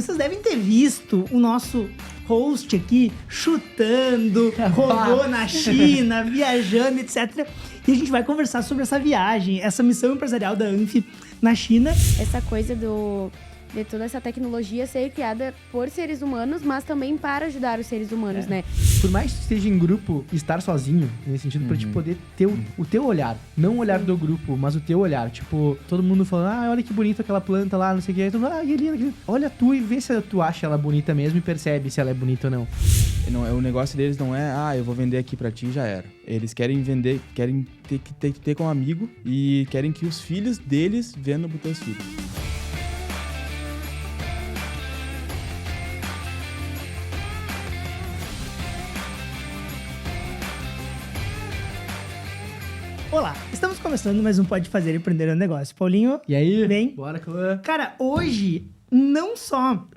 Vocês devem ter visto o nosso host aqui chutando, robô na China, viajando, etc. E a gente vai conversar sobre essa viagem, essa missão empresarial da Anfi na China. Essa coisa de toda essa tecnologia ser criada por seres humanos, mas também para ajudar os seres humanos, né? Por mais que esteja em grupo, estar sozinho, nesse sentido, pra te poder ter o teu olhar. Não o olhar do grupo, mas o teu olhar. Tipo, todo mundo falando, olha que bonita aquela planta lá, não sei o que. Aí tu fala, que linda, que linda. Olha tu e vê se tu acha ela bonita mesmo e percebe se ela é bonita ou não. O negócio deles não é, eu vou vender aqui pra ti e já era. Eles querem vender, querem ter como amigo e querem que os filhos deles vendam pros teus filhos. Olá, estamos começando mais um Pode Fazer e Aprender um Negócio. Paulinho, E aí? vem. Bora, clã. Cara, hoje, não só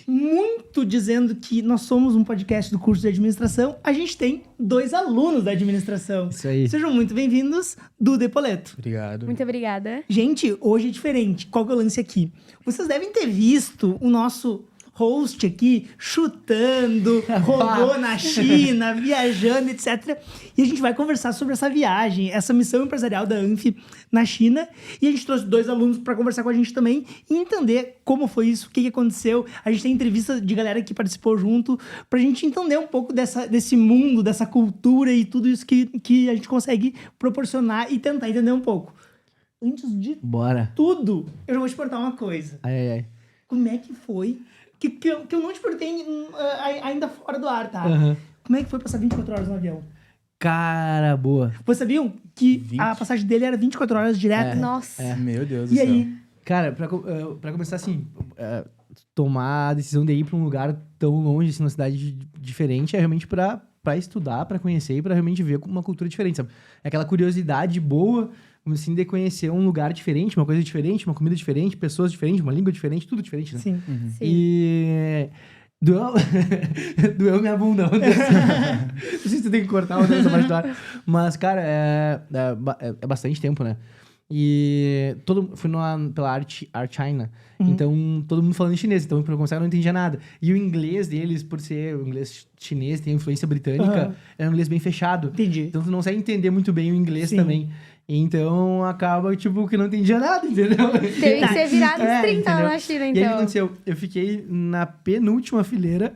muito dizendo que nós somos um podcast do curso de administração, a gente tem 2 alunos da administração. Isso aí. Sejam muito bem-vindos, Duda e Poleto. Obrigado. Muito obrigada. Gente, hoje é diferente. Qual que é o lance aqui? Vocês devem ter visto o nosso host aqui chutando, robô na China, viajando, etc. E a gente vai conversar sobre essa viagem, essa missão empresarial da Anfi na China. E a gente trouxe 2 alunos para conversar com a gente também e entender como foi isso, o que aconteceu. A gente tem entrevista de galera que participou junto, pra gente entender um pouco desse mundo, dessa cultura e tudo isso que a gente consegue proporcionar e tentar entender um pouco. Antes de Bora. tudo, eu já vou te perguntar uma coisa. Ai. Como é que foi? Que eu não te perguntei ainda fora do ar, tá? Uhum. Como é que foi passar 24 horas no avião? Cara, boa. Vocês sabiam que 20? a passagem dele era 24 horas direto? Nossa. Meu Deus do E céu. aí? Cara, pra começar assim, tomar a decisão de ir pra um lugar tão longe, assim, numa cidade diferente, é realmente pra estudar, pra conhecer e pra realmente ver uma cultura diferente, sabe? É aquela curiosidade boa, como assim, de conhecer um lugar diferente, uma coisa diferente, uma comida diferente, pessoas diferentes, uma língua diferente, tudo diferente, né? Sim. Sim. E... Doeu minha bunda. Não sei se tu tem que cortar ou não essa parte do ar. Mas, cara, é bastante tempo, né? E fui pela Art China. Então, todo mundo falando em chinês. Então, pra começar, eu não entendia nada. E o inglês deles, por ser o inglês chinês, tem influência britânica, é um inglês bem fechado. Entendi. Então, tu não consegue entender muito bem o inglês Sim. também. Então, acaba, tipo, que não entendia nada, entendeu? Teve que ser virado uns 30 lá entendeu? na China, E aí, o que então. aconteceu? Eu fiquei na penúltima fileira,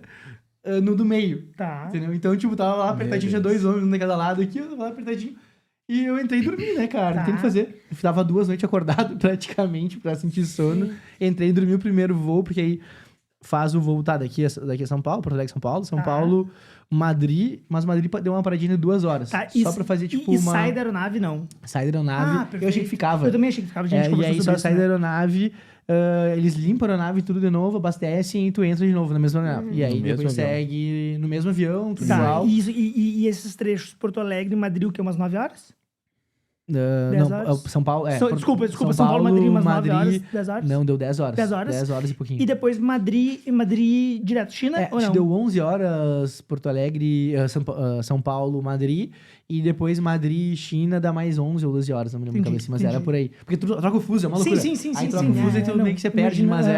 no do meio. Tá. Entendeu? Então, tipo, tava lá apertadinho, tinha 2 homens, um de cada lado aqui, eu tava lá apertadinho. E eu entrei e dormi, né, cara? Não tem o que fazer. Eu tava 2 noites acordado, praticamente, pra sentir sono. Sim. Entrei e dormi o primeiro voo, porque aí faz o voo, daqui a São Paulo, Porto Alegre, São Paulo, Madrid, mas Madrid deu uma paradinha de 2 horas. Tá, só pra fazer, tipo, e sai da aeronave, não? Sai da aeronave, perfeito. eu achei que ficava. Eu também achei que ficava, a gente E conversou aí, sobre só isso, sai né? da aeronave, eles limpam a aeronave tudo de novo, abastecem e tu entra de novo na mesma aeronave. E aí, No mesmo depois avião. segue no mesmo avião, tudo Tá, igual. e esses trechos, Porto Alegre e Madrid, o quê? Umas 9 horas? 10 Não, horas? São Paulo, Desculpa, São Paulo, Madrid, umas 9 horas, 10 horas? Não, deu 10 horas. 10 horas. 10 horas e pouquinho. E depois Madrid direto China, ou Acho não? que deu 11 horas Porto Alegre, São Paulo, Madrid. E depois Madrid, China, dá mais 11 ou 12 horas, não me lembro Entendi, cabeça, mas entendi. era por aí. Porque tu troca o fuso, é uma Sim, loucura. sim, Aí sim, troca sim, o fuso e tu não, meio que você perde, imagina,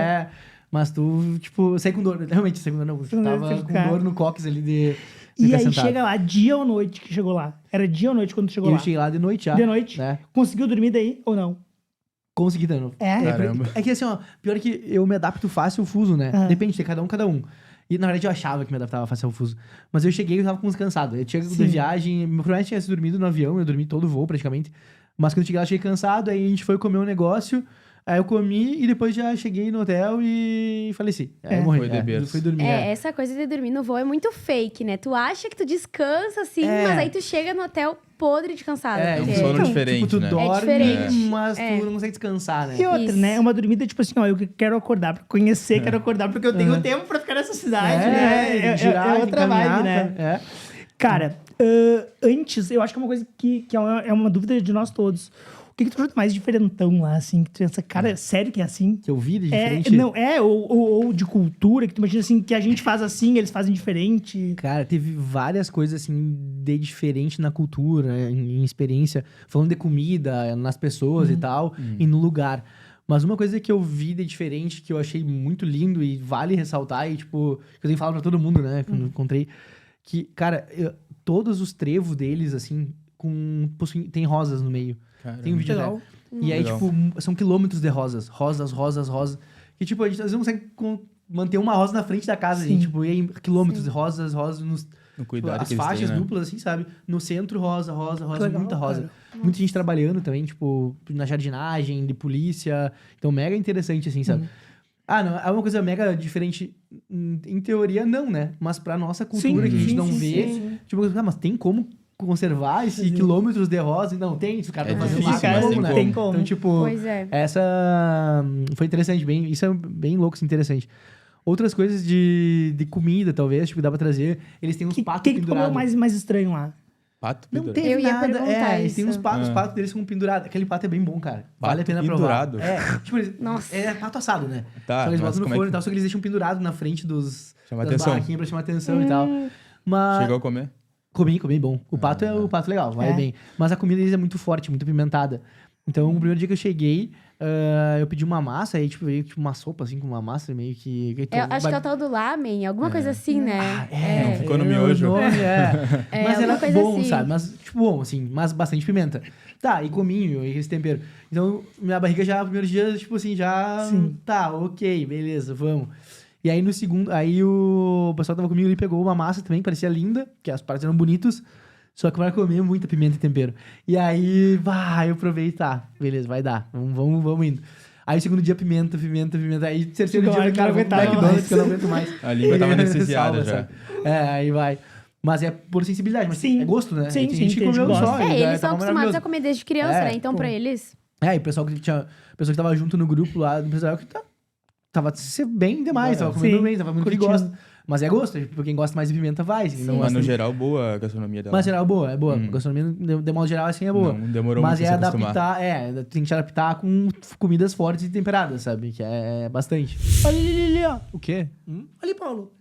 mas Mas tu, tipo, sai com dor. Realmente, sai com dor. Não, eu tava com dor no cóccix ali de E ficar aí sentado. chega lá, dia ou noite que chegou lá? Era dia ou noite quando tu chegou E eu lá? cheguei lá de noite já. De noite? Né? Conseguiu dormir daí ou não? Consegui de novo. É? Caramba. É que assim, ó, pior que eu me adapto fácil ao fuso, né? Ah. Depende, tem cada um. E na verdade eu achava que me adaptava fácil ao fuso. Mas eu cheguei e tava com uns cansado. Eu tinha Sim. de viagem, meu problema tinha sido dormido no avião, eu dormi todo o voo praticamente. Mas quando eu cheguei lá, eu cheguei cansado, aí a gente foi comer um negócio, aí eu comi e depois já cheguei no hotel e faleci. Aí eu morri. Foi de berço. Fui dormir. Essa coisa de dormir no voo é muito fake, né? Tu acha que tu descansa, assim, mas aí tu chega no hotel podre de cansado. É, porque- um sono então, diferente, tipo, tu né? dorme, diferente. mas É. tu não consegue descansar, né? E outra, Isso. né? É uma dormida, tipo assim, ó, eu quero acordar pra conhecer, quero acordar porque eu tenho tempo pra ficar nessa cidade, né? girar, É outra vibe, né? É. Cara, antes, eu acho que é uma coisa que é uma dúvida de nós todos. O que tu acha mais diferentão lá, assim? Que tu pensa, cara, sério que é assim? Que eu vi de É, diferente. não, ou de cultura, que tu imagina assim, que a gente faz assim, eles fazem diferente. Cara, teve várias coisas, assim, de diferente na cultura, em experiência. Falando de comida, nas pessoas e tal, e no lugar. Mas uma coisa que eu vi de diferente, que eu achei muito lindo e vale ressaltar, e tipo, que eu tenho falado pra todo mundo, né, quando eu encontrei, que, cara, todos os trevos deles, assim, tem rosas no meio. Caramba. Tem um vídeo Legal. E aí, Legal. tipo, são quilômetros de rosas. Rosas, rosas, rosas. Que, tipo, a gente às vezes não consegue manter uma rosa na frente da casa, Sim. gente. Tipo, e aí, quilômetros Sim. de rosas, rosas nos... No Tipo, cuidado as que eles faixas têm, né? duplas, assim, sabe? No centro, rosa, rosa, rosa, legal, muita rosa. cara. Muita gente trabalhando também, tipo, na jardinagem, de polícia. Então, mega interessante, assim, sabe? Ah, não, é uma coisa mega diferente. Em teoria, não, né? Mas pra nossa cultura, que a gente não vê. Tipo, mas tem como conservar esse quilômetros de rosa? Não, tem. Os caras É estão fazendo difícil, lá, mas como, tem né? como. Tem como. Então, tipo, Pois é. essa foi interessante, isso é bem louco, assim, interessante. Outras coisas de comida, talvez, tipo, dá pra trazer. Eles têm uns patos que tu comeu pendurados. mais estranho lá? Pato Não pendurado. teve Eu ia nada. perguntar Eles têm isso. uns patos, os Ah. patos deles são pendurados. Aquele pato é bem bom, cara. Vale a Pato pena pendurado? provar. É, tipo, Nossa. é pato assado, né? Tá, Só que eles mas botam no como é forno que- e tal, só que eles deixam pendurado na frente das Chama atenção. barraquinhas pra chamar atenção e tal. Mas... Chegou a comer? Comi bem. O pato é o pato legal, vai É. bem. Mas a comida deles é muito forte, muito apimentada. Então, o primeiro dia que eu cheguei, eu pedi uma massa, aí tipo, veio tipo, uma sopa, assim, com uma massa meio que... Eu acho que é o tal do lamen, alguma coisa assim, né? É, ficou no miojo. o nome É, mas alguma era coisa bom, assim. sabe? Mas, tipo, bom, assim, mas bastante pimenta. Tá, e cominho, e esse tempero. Então, minha barriga já, no primeiro dia, tipo assim, já... Sim. Tá, ok, beleza, vamos. E aí, no segundo... Aí, o pessoal tava comigo ali, pegou uma massa também, parecia linda, que as partes eram bonitas. Só que vai comer muita pimenta e tempero. E aí, eu provei, tá, beleza, vai dar. Vamos indo. Aí, o segundo dia, pimenta. Aí, terceiro Chegou a dia, hora eu que cara, não vou pro aguentava McDonald's, mais. que eu não aguento mais. A língua tava anestesiada Salva, já. sabe? Aí vai. Mas é por sensibilidade, mas Sim. é gosto, né? Sim, Tem sim, gente que tem gente comeu que só. gosta. e É, já eles são tava acostumados maravilhoso. a comer desde criança, É, né? Então, pô. pra eles... É, e o pessoal que tava junto no grupo lá do empresarial que tava bem demais, tava comendo Sim, bem, tava comendo o que curtindo. gosta. Mas é gosto, tipo, quem gosta mais de pimenta vai. Quem não Mas gosta no de- geral, boa a gastronomia dela. Mas geral é boa. A gastronomia, de modo geral, assim, é boa. Não demorou Mas muito é pra se acostumar. adaptar, tem que se adaptar com comidas fortes e temperadas, sabe? Que é bastante. Olha ali, ó. O quê? Ali, Paulo.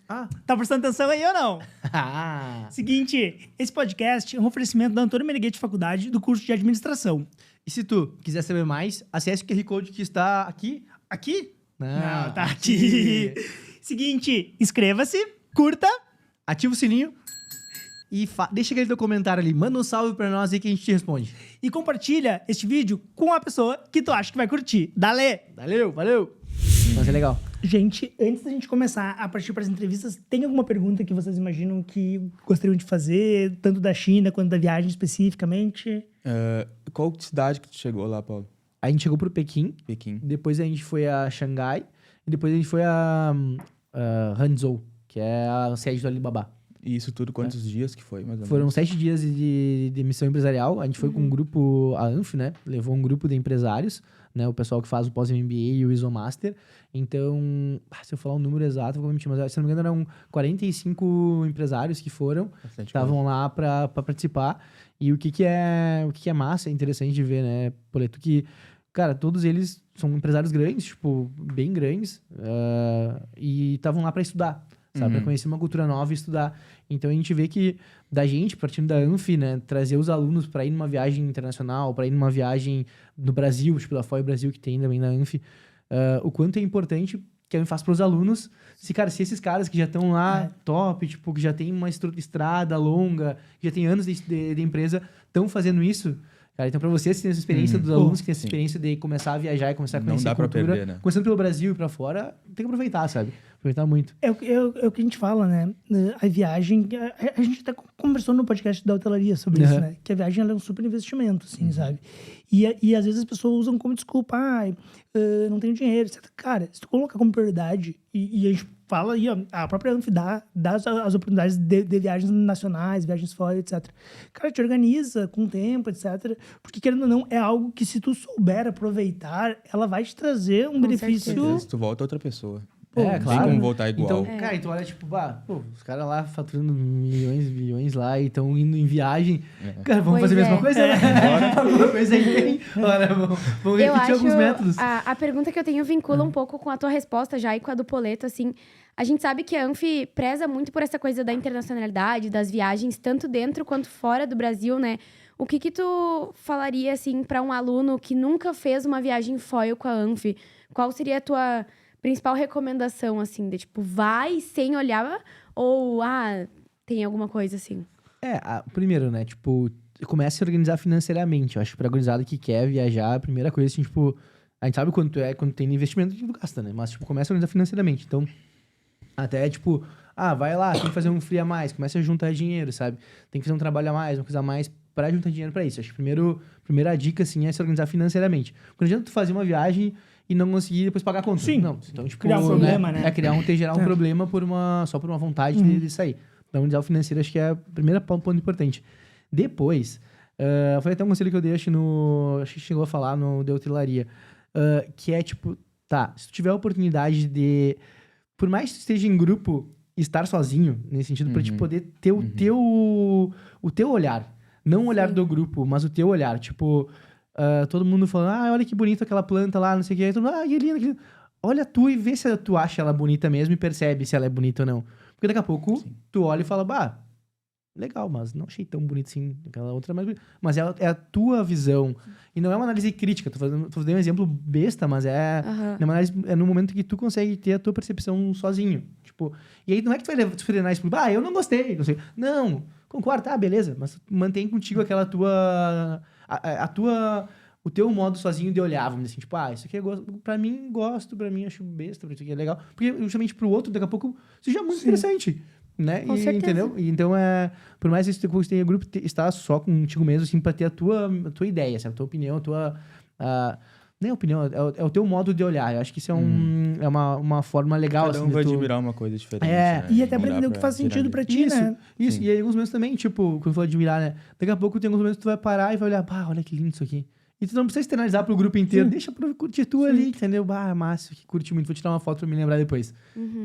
Tá prestando atenção aí ou não? Ah! Seguinte, esse podcast é um oferecimento da Antônio Meneghetti Faculdade do curso de Administração. E se tu quiser saber mais, acesse o QR Code que está aqui. Aqui? Não, Tá aqui. Seguinte, inscreva-se, curta. Ativa o sininho e deixa aquele teu comentário ali. Manda um salve pra nós aí que a gente te responde. E compartilha este vídeo com a pessoa que tu acha que vai curtir. Dale! Valeu! Mas é legal. Gente, antes da gente começar a partir para as entrevistas, tem alguma pergunta que vocês imaginam que gostariam de fazer, tanto da China quanto da viagem especificamente? Qual cidade que tu chegou lá, Paulo? A gente chegou pro Pequim, Pequim. depois a gente foi a Xangai e depois a gente foi a Hangzhou, que é a sede do Alibaba. E isso tudo, quantos dias que foi, mais ou menos? Foram 7 dias de missão empresarial. A gente foi com um grupo, a ANF, né? Levou um grupo de empresários, né? O pessoal que faz o pós-MBA e o ISOMaster. Então, se eu falar um número exato, eu vou mentir, mas se não me engano eram 45 empresários que foram, Bastante estavam lá para participar. E o que é massa, é interessante de ver, né, Poleto, que, cara, todos eles são empresários grandes, tipo, bem grandes, e estavam lá para estudar, sabe? Para conhecer uma cultura nova e estudar. Então a gente vê que da gente, partindo da ANF, né, trazer os alunos para ir numa viagem internacional, para ir numa viagem no Brasil, tipo da FOI Brasil que tem também na ANF, o quanto é importante que a ANF faz para os alunos. Se esses caras que já estão lá top, tipo, que já tem uma estrada longa, que já tem anos de empresa, estão fazendo isso. Cara, então, para vocês que têm essa experiência dos alunos, que têm essa experiência de começar a viajar e começar a Não conhecer dá a pra cultura, perder, né? começando pelo Brasil e para fora, tem que aproveitar, sabe? Aproveitar muito. É o que a gente fala, né? A viagem... A gente até conversou no podcast da hotelaria sobre isso, né? Que a viagem ela é um super investimento, assim, sabe? E às vezes as pessoas usam como desculpa, não tenho dinheiro, etc. Cara, se tu colocar como prioridade, e a gente fala aí, ó, a própria ANF dá as oportunidades de viagens nacionais, viagens fora, etc. Cara, te organiza com o tempo, etc. Porque, querendo ou não, é algo que se tu souber aproveitar, ela vai te trazer um benefício... certeza. Se tu volta outra pessoa. Pô, É, Tem claro. como voltar igual. Então, cara, então olha, tipo, os caras lá faturando milhões e bilhões lá e estão indo em viagem. Cara, vamos Pois fazer a mesma é. coisa, né? Alguma coisa aí tem. Olha, vamos Eu repetir acho alguns métodos. a pergunta que eu tenho vincula um pouco com a tua resposta já e com a do Poleto, assim. A gente sabe que a Anfi preza muito por essa coisa da internacionalidade, das viagens, tanto dentro quanto fora do Brasil, né? O que tu falaria, assim, para um aluno que nunca fez uma viagem foil com a Anfi? Qual seria a tua principal recomendação, assim, de tipo, vai sem olhar ou, tem alguma coisa assim? Primeiro, né, tipo, comece a se organizar financeiramente. Eu acho que pra gurizada que quer viajar, a primeira coisa, assim, tipo, a gente sabe quanto quando tem investimento, a gente gasta, né? Mas, tipo, comece a organizar financeiramente. Então, até, tipo, vai lá, tem que fazer um free a mais, começa a juntar dinheiro, sabe? Tem que fazer um trabalho a mais, uma coisa a mais pra juntar dinheiro pra isso. Acho que primeira dica, assim, é se organizar financeiramente. Porque não adianta tu fazer uma viagem e não conseguir depois pagar a conta. Sim. Não, então, tipo, Criar um problema, né? Gerar um problema só por uma vontade de sair. Então, organizar o financeiro, acho que é o primeiro ponto importante. Depois, foi até um conselho que eu dei, acho que chegou a falar no de hotelaria, que é, tipo, se tu tiver a oportunidade de, por mais que tu esteja em grupo, estar sozinho, nesse sentido, pra te poder ter o teu olhar. Não o olhar do grupo, mas o teu olhar. Tipo, todo mundo falando, olha que bonita aquela planta lá, não sei o que. Aí todo mundo, que linda, que linda. Olha tu e vê se tu acha ela bonita mesmo e percebe se ela é bonita ou não. Porque daqui a pouco tu olha e fala, legal, mas não achei tão bonito assim, aquela outra é mais bonita. Mas é a tua visão. E não é uma análise crítica, tô fazendo um exemplo besta, mas é uma análise, é no momento que tu consegue ter a tua percepção sozinho. Tipo, e aí não é que tu vai frenar isso, eu não gostei, não sei. Não, concordo, beleza, mas mantém contigo aquela tua... o teu modo sozinho de olhar, vamos dizer assim, tipo, isso aqui pra mim pra mim acho besta, pra isso aqui é legal. Porque justamente pro outro, daqui a pouco, seja muito interessante, né? Com certeza. Entendeu? E então, por mais que você tenha grupo, estar só contigo mesmo, assim, pra ter a tua ideia, sabe? A tua opinião, nem a opinião, é o teu modo de olhar. Eu acho que isso é uma forma legal, Cada assim, um vai de tu... admirar uma coisa diferente, né? E até Não pra dá entender o que faz sentido pra ti, Isso, né? isso. Sim. E aí, em alguns momentos também, tipo, quando eu falo admirar, né? Daqui a pouco tem alguns momentos que tu vai parar e vai olhar, olha que lindo isso aqui. E tu não precisa externalizar pro grupo inteiro, deixa pra curtir tu ali, entendeu? Massa, que curte muito, vou tirar uma foto pra me lembrar depois.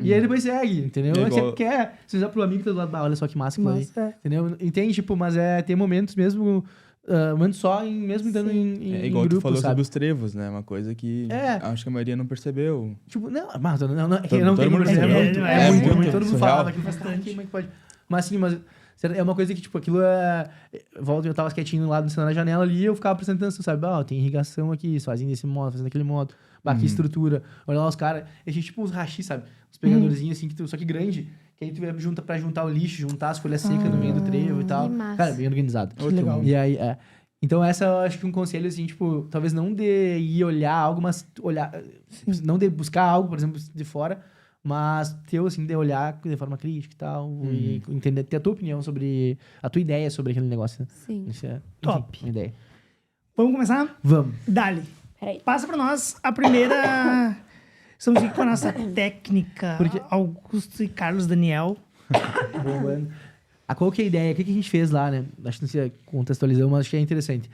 E aí depois segue, entendeu? É igual... Você quer, se usar pro amigo que tá do lado, olha só que massa aquilo ali, Nossa, entendeu? Entende? Tipo, mas tem momentos mesmo, momentos só, mesmo estando em É igual grupo, tu falou sabe? sobre os trevos, né? Uma coisa que acho que a maioria não percebeu. Tipo, não, é que Todo não tem mundo como perceber. percebeu. É muito, muito todo mundo surreal. falava aquilo bastante. Como é que pode? Mas sim, é uma coisa que, tipo, aquilo eu tava quietinho lá na janela ali e eu ficava prestando atenção, sabe? Tem irrigação aqui, fazendo desse modo, fazendo daquele modo. Que estrutura. Olha lá os caras. E a gente, tipo, uns rachis, sabe? Uns pegadorzinhos assim, só que grande. Que aí tu junta pra juntar o lixo, juntar as folhas secas no meio do trevo e tal. Que massa. Cara, bem organizado. que legal. E aí, então essa eu acho que um conselho, assim, tipo, talvez não de ir olhar algo, mas olhar... Não de buscar algo, por exemplo, de fora, mas assim, de olhar de forma crítica e tal, e entender, ter a tua opinião sobre... A tua ideia sobre aquele negócio, né? Sim. Isso é Top. uma ideia. Vamos começar? Vamos. Dali. Peraí. Passa pra nós a primeira... Estamos aqui com a nossa técnica, Augusto e Carlos Daniel. Bombando. Qual que é a ideia? O que a gente fez lá, né? Acho que não sei contextualizar, mas acho que é interessante.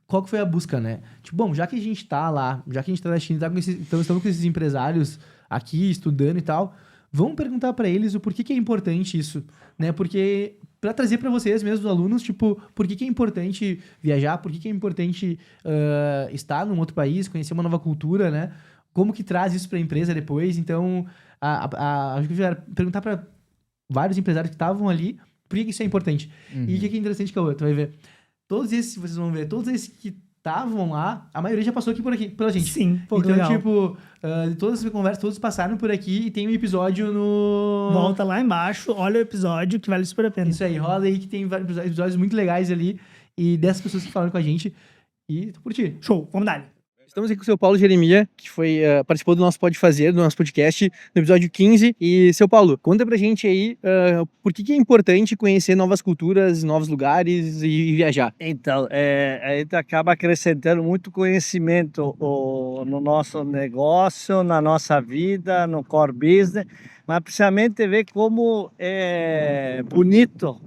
Qual que foi a busca, né? Tipo, bom, já que a gente tá lá, já que a gente tá na China, estamos com esses empresários aqui, estudando e tal, vamos perguntar pra eles o porquê que é importante isso, né? Porque, pra trazer pra vocês mesmos, alunos, tipo, por que é importante viajar, por que é importante estar num outro país, conhecer uma nova cultura, né? Como que traz isso pra empresa depois? Então, acho que eu já perguntar pra vários empresários que estavam ali, por que isso é importante? E o que é interessante, Cauã, tu vai ver, todos esses, vocês vão ver, todos esses que estavam lá, a maioria já passou aqui pela gente. Sim, pô, que então, legal. tipo, todas as conversas, todos passaram por aqui e tem um episódio no... Volta lá embaixo, olha o episódio que vale super a pena. Isso aí, rola aí que tem vários episódios muito legais ali e dessas pessoas que falaram com a gente e tô por ti. Show, vamos dar. Estamos aqui com o seu Paulo Jeremia, que participou do nosso Pode Fazer, do nosso podcast, no episódio 15. E, seu Paulo, conta pra gente aí por que é importante conhecer novas culturas, novos lugares e viajar. Então, a gente acaba acrescentando muito conhecimento no nosso negócio, na nossa vida, no core business, mas principalmente ver como é bonito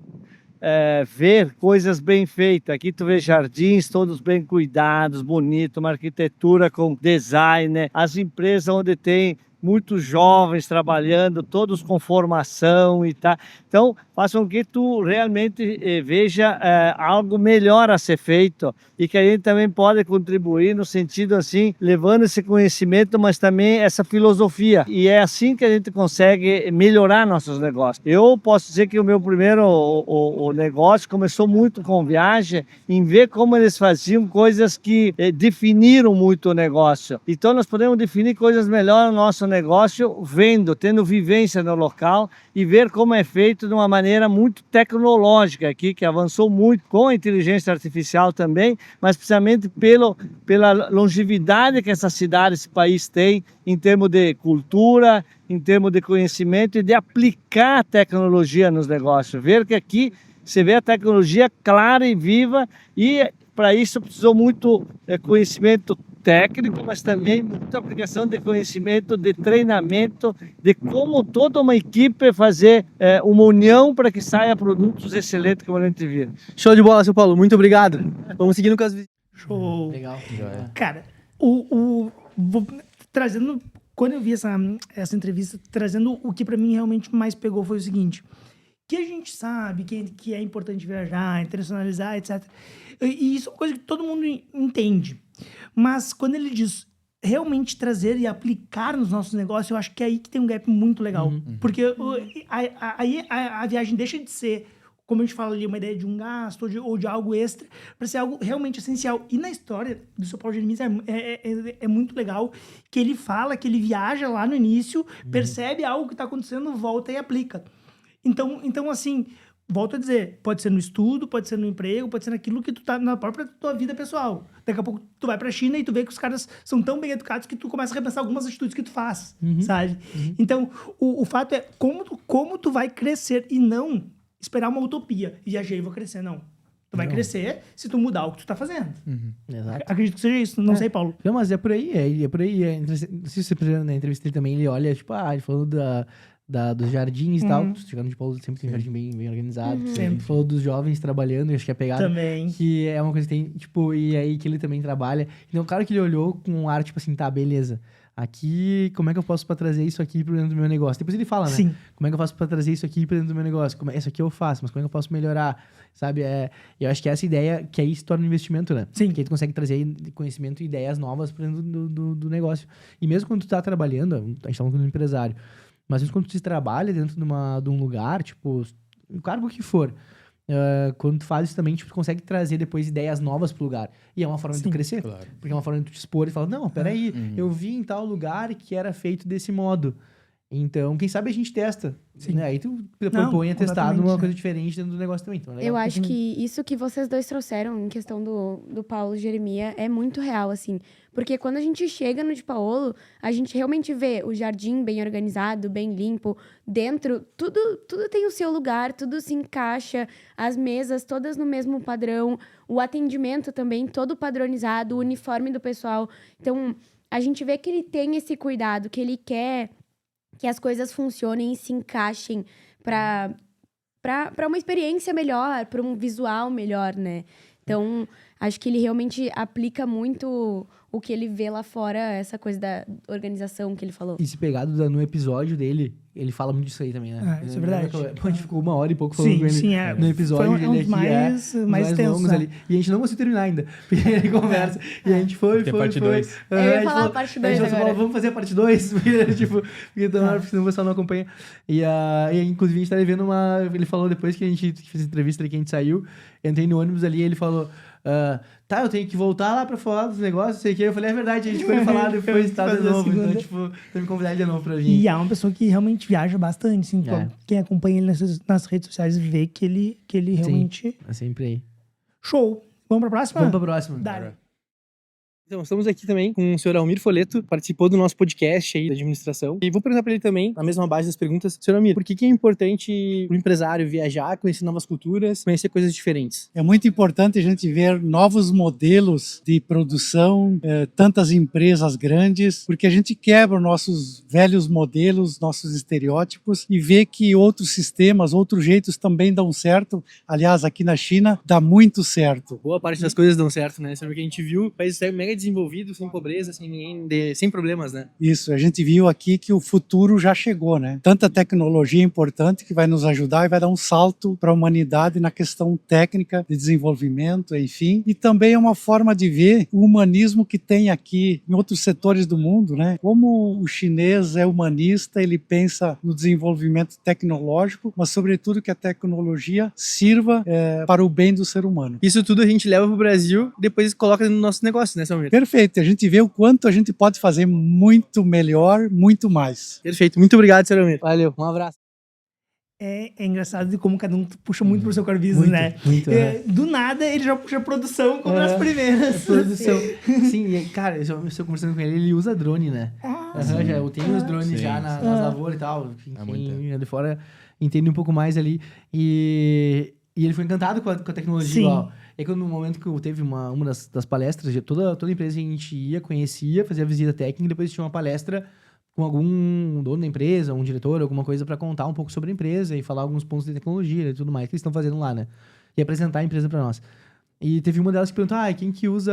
ver coisas bem feitas. Aqui tu vê jardins todos bem cuidados, bonito, uma arquitetura com design, né? As empresas onde tem muitos jovens trabalhando, todos com formação e tal. Então, faça com que tu realmente veja algo melhor a ser feito e que a gente também pode contribuir no sentido assim, levando esse conhecimento, mas também essa filosofia. E é assim que a gente consegue melhorar nossos negócios. Eu posso dizer que o meu primeiro o negócio começou muito com viagem, em ver como eles faziam coisas que definiram muito o negócio. Então, nós podemos definir coisas melhor no nosso negócio vendo, tendo vivência no local e ver como é feito de uma maneira muito tecnológica aqui, que avançou muito com a inteligência artificial também, mas precisamente pela longevidade que essa cidade, esse país tem em termos de cultura, em termos de conhecimento e de aplicar a tecnologia nos negócios. Ver que aqui você vê a tecnologia clara e viva e para isso precisou muito conhecimento técnico, mas também muita aplicação de conhecimento, de treinamento, de como toda uma equipe fazer uma união para que saia produtos excelentes como a gente viu. Show de bola, seu Paulo. Muito obrigado. Vamos seguindo com as visitas. Show. Legal. Cara, trazendo, quando eu vi essa entrevista, trazendo o que pra mim realmente mais pegou foi o seguinte, que a gente sabe que é importante viajar, internacionalizar, etc. E isso é uma coisa que todo mundo entende. Mas quando ele diz realmente trazer e aplicar nos nossos negócios, eu acho que é aí que tem um gap muito legal. Porque aí a viagem deixa de ser, como a gente fala ali, uma ideia de um gasto ou de algo extra, para ser algo realmente essencial. E na história do seu Paulo Jeremias é muito legal que ele fala que ele viaja lá no início, percebe algo que está acontecendo, volta e aplica. Então, assim, volto a dizer, pode ser no estudo, pode ser no emprego, pode ser naquilo que tu tá na própria tua vida pessoal. Daqui a pouco tu vai pra China e tu vê que os caras são tão bem educados que tu começa a repensar algumas atitudes que tu faz, sabe? Então, o fato é como tu vai crescer e não esperar uma utopia. Viajei e vou crescer, não. Tu vai crescer se tu mudar o que tu tá fazendo. Exato. Acredito que seja isso, não sei, Paulo. Não, mas é por aí, é por aí. Não sei se você percebeu na entrevista dele também, ele olha, tipo, ele falou dos jardins e tal. Chegando de Paulo sempre tem um jardim bem organizado. Sempre. Falou dos jovens trabalhando, acho que é pegada. Também. Que é uma coisa que tem, tipo, e aí que ele também trabalha. Então, claro que ele olhou com um ar, tipo assim, tá, beleza. Aqui, como é que eu posso pra trazer isso aqui pra dentro do meu negócio? Depois ele fala, né? Sim. Como é que eu faço pra trazer isso aqui pra dentro do meu negócio? Isso aqui eu faço, mas como é que eu posso melhorar? Sabe? Eu acho que essa ideia, que aí se torna um investimento, né? Sim. Porque aí tu consegue trazer conhecimento e ideias novas pra dentro do negócio. E mesmo quando tu tá trabalhando, a gente tá falando com um empresário, mas mesmo quando tu trabalha dentro de um lugar, tipo, o cargo que for, quando tu faz isso também, tipo, tu consegue trazer depois ideias novas pro lugar. E é uma forma de tu crescer. Claro. Porque é uma forma de tu te expor e falar, não, peraí, eu vi em tal lugar que era feito desse modo. Então, quem sabe a gente testa. Né? Aí tu propõe a testar numa coisa diferente dentro do negócio também. Então, é legal. Eu acho que isso que vocês dois trouxeram em questão do Paulo Jeremias é muito real, assim. Porque quando a gente chega no de Paolo, a gente realmente vê o jardim bem organizado, bem limpo. Dentro, tudo tem o seu lugar, tudo se encaixa. As mesas todas no mesmo padrão. O atendimento também todo padronizado, o uniforme do pessoal. Então, a gente vê que ele tem esse cuidado, que ele quer que as coisas funcionem e se encaixem para uma experiência melhor, para um visual melhor, né? Então, acho que ele realmente aplica muito o que ele vê lá fora, essa coisa da organização que ele falou. E se pegado no episódio dele, ele fala muito disso aí também, né? Isso é verdade. A gente ficou 1 hora e pouco falando com ele no episódio. Foi dele um mais tenso, longos né? ali. E a gente não conseguiu terminar ainda. Porque ele conversa. E a gente foi. parte 2. Eu ia falar a parte 2 agora. Falou, vamos fazer a parte 2. Porque senão o pessoal não acompanha. E inclusive a gente tá vendo ele falou depois que a gente fez a entrevista ali, que a gente saiu. Entrei no ônibus ali e ele falou... eu tenho que voltar lá pra falar dos negócios, sei que. Eu falei, é verdade, a gente foi falar depois, tá de novo. Então, tipo, tem me convidar de novo pra vir. E é uma pessoa que realmente viaja bastante, assim. Quem acompanha ele nas redes sociais vê que ele realmente... É sempre aí. Show! Vamos pra próxima? Vamos pra próxima. Dale. Então, estamos aqui também com o senhor Almir Folleto, participou do nosso podcast aí da administração. E vou perguntar para ele também, na mesma base das perguntas, senhor Almir, por que é importante o empresário viajar, conhecer novas culturas, conhecer coisas diferentes? É muito importante a gente ver novos modelos de produção, tantas empresas grandes, porque a gente quebra nossos velhos modelos, nossos estereótipos e vê que outros sistemas, outros jeitos também dão certo. Aliás, aqui na China dá muito certo. Boa parte das coisas dão certo, né? Sabe o que a gente viu? Países mega desenvolvidos, sem pobreza, sem problemas, né? Isso, a gente viu aqui que o futuro já chegou, né? Tanta tecnologia importante que vai nos ajudar e vai dar um salto para a humanidade na questão técnica de desenvolvimento, enfim. E também é uma forma de ver o humanismo que tem aqui em outros setores do mundo, né? Como o chinês é humanista, ele pensa no desenvolvimento tecnológico, mas sobretudo que a tecnologia sirva para o bem do ser humano. Isso tudo a gente leva pro Brasil e depois coloca no nosso negócio, né, Almir? Perfeito, a gente vê o quanto a gente pode fazer muito melhor, muito mais. Perfeito, muito obrigado, senhor Almir. Valeu, um abraço. É engraçado de como cada um puxa muito pro seu core business, Muito, né? muito, Do nada, ele já puxa a produção como nas primeiras. Produção. Sim, e, cara, eu estou conversando com ele já usa drone, né? Eu tenho os drones Sim, já sim. nas lavouras e tal. muito Quem é de fora entende um pouco mais ali. E ele foi encantado com a tecnologia Sim. igual. E aí, quando no momento que teve uma das palestras, toda empresa que a gente ia, conhecia, fazia visita técnica, e depois tinha uma palestra com algum dono da empresa, um diretor, alguma coisa para contar um pouco sobre a empresa e falar alguns pontos de tecnologia e tudo mais que eles estão fazendo lá, né? E apresentar a empresa para nós. E teve uma delas que perguntou, quem que usa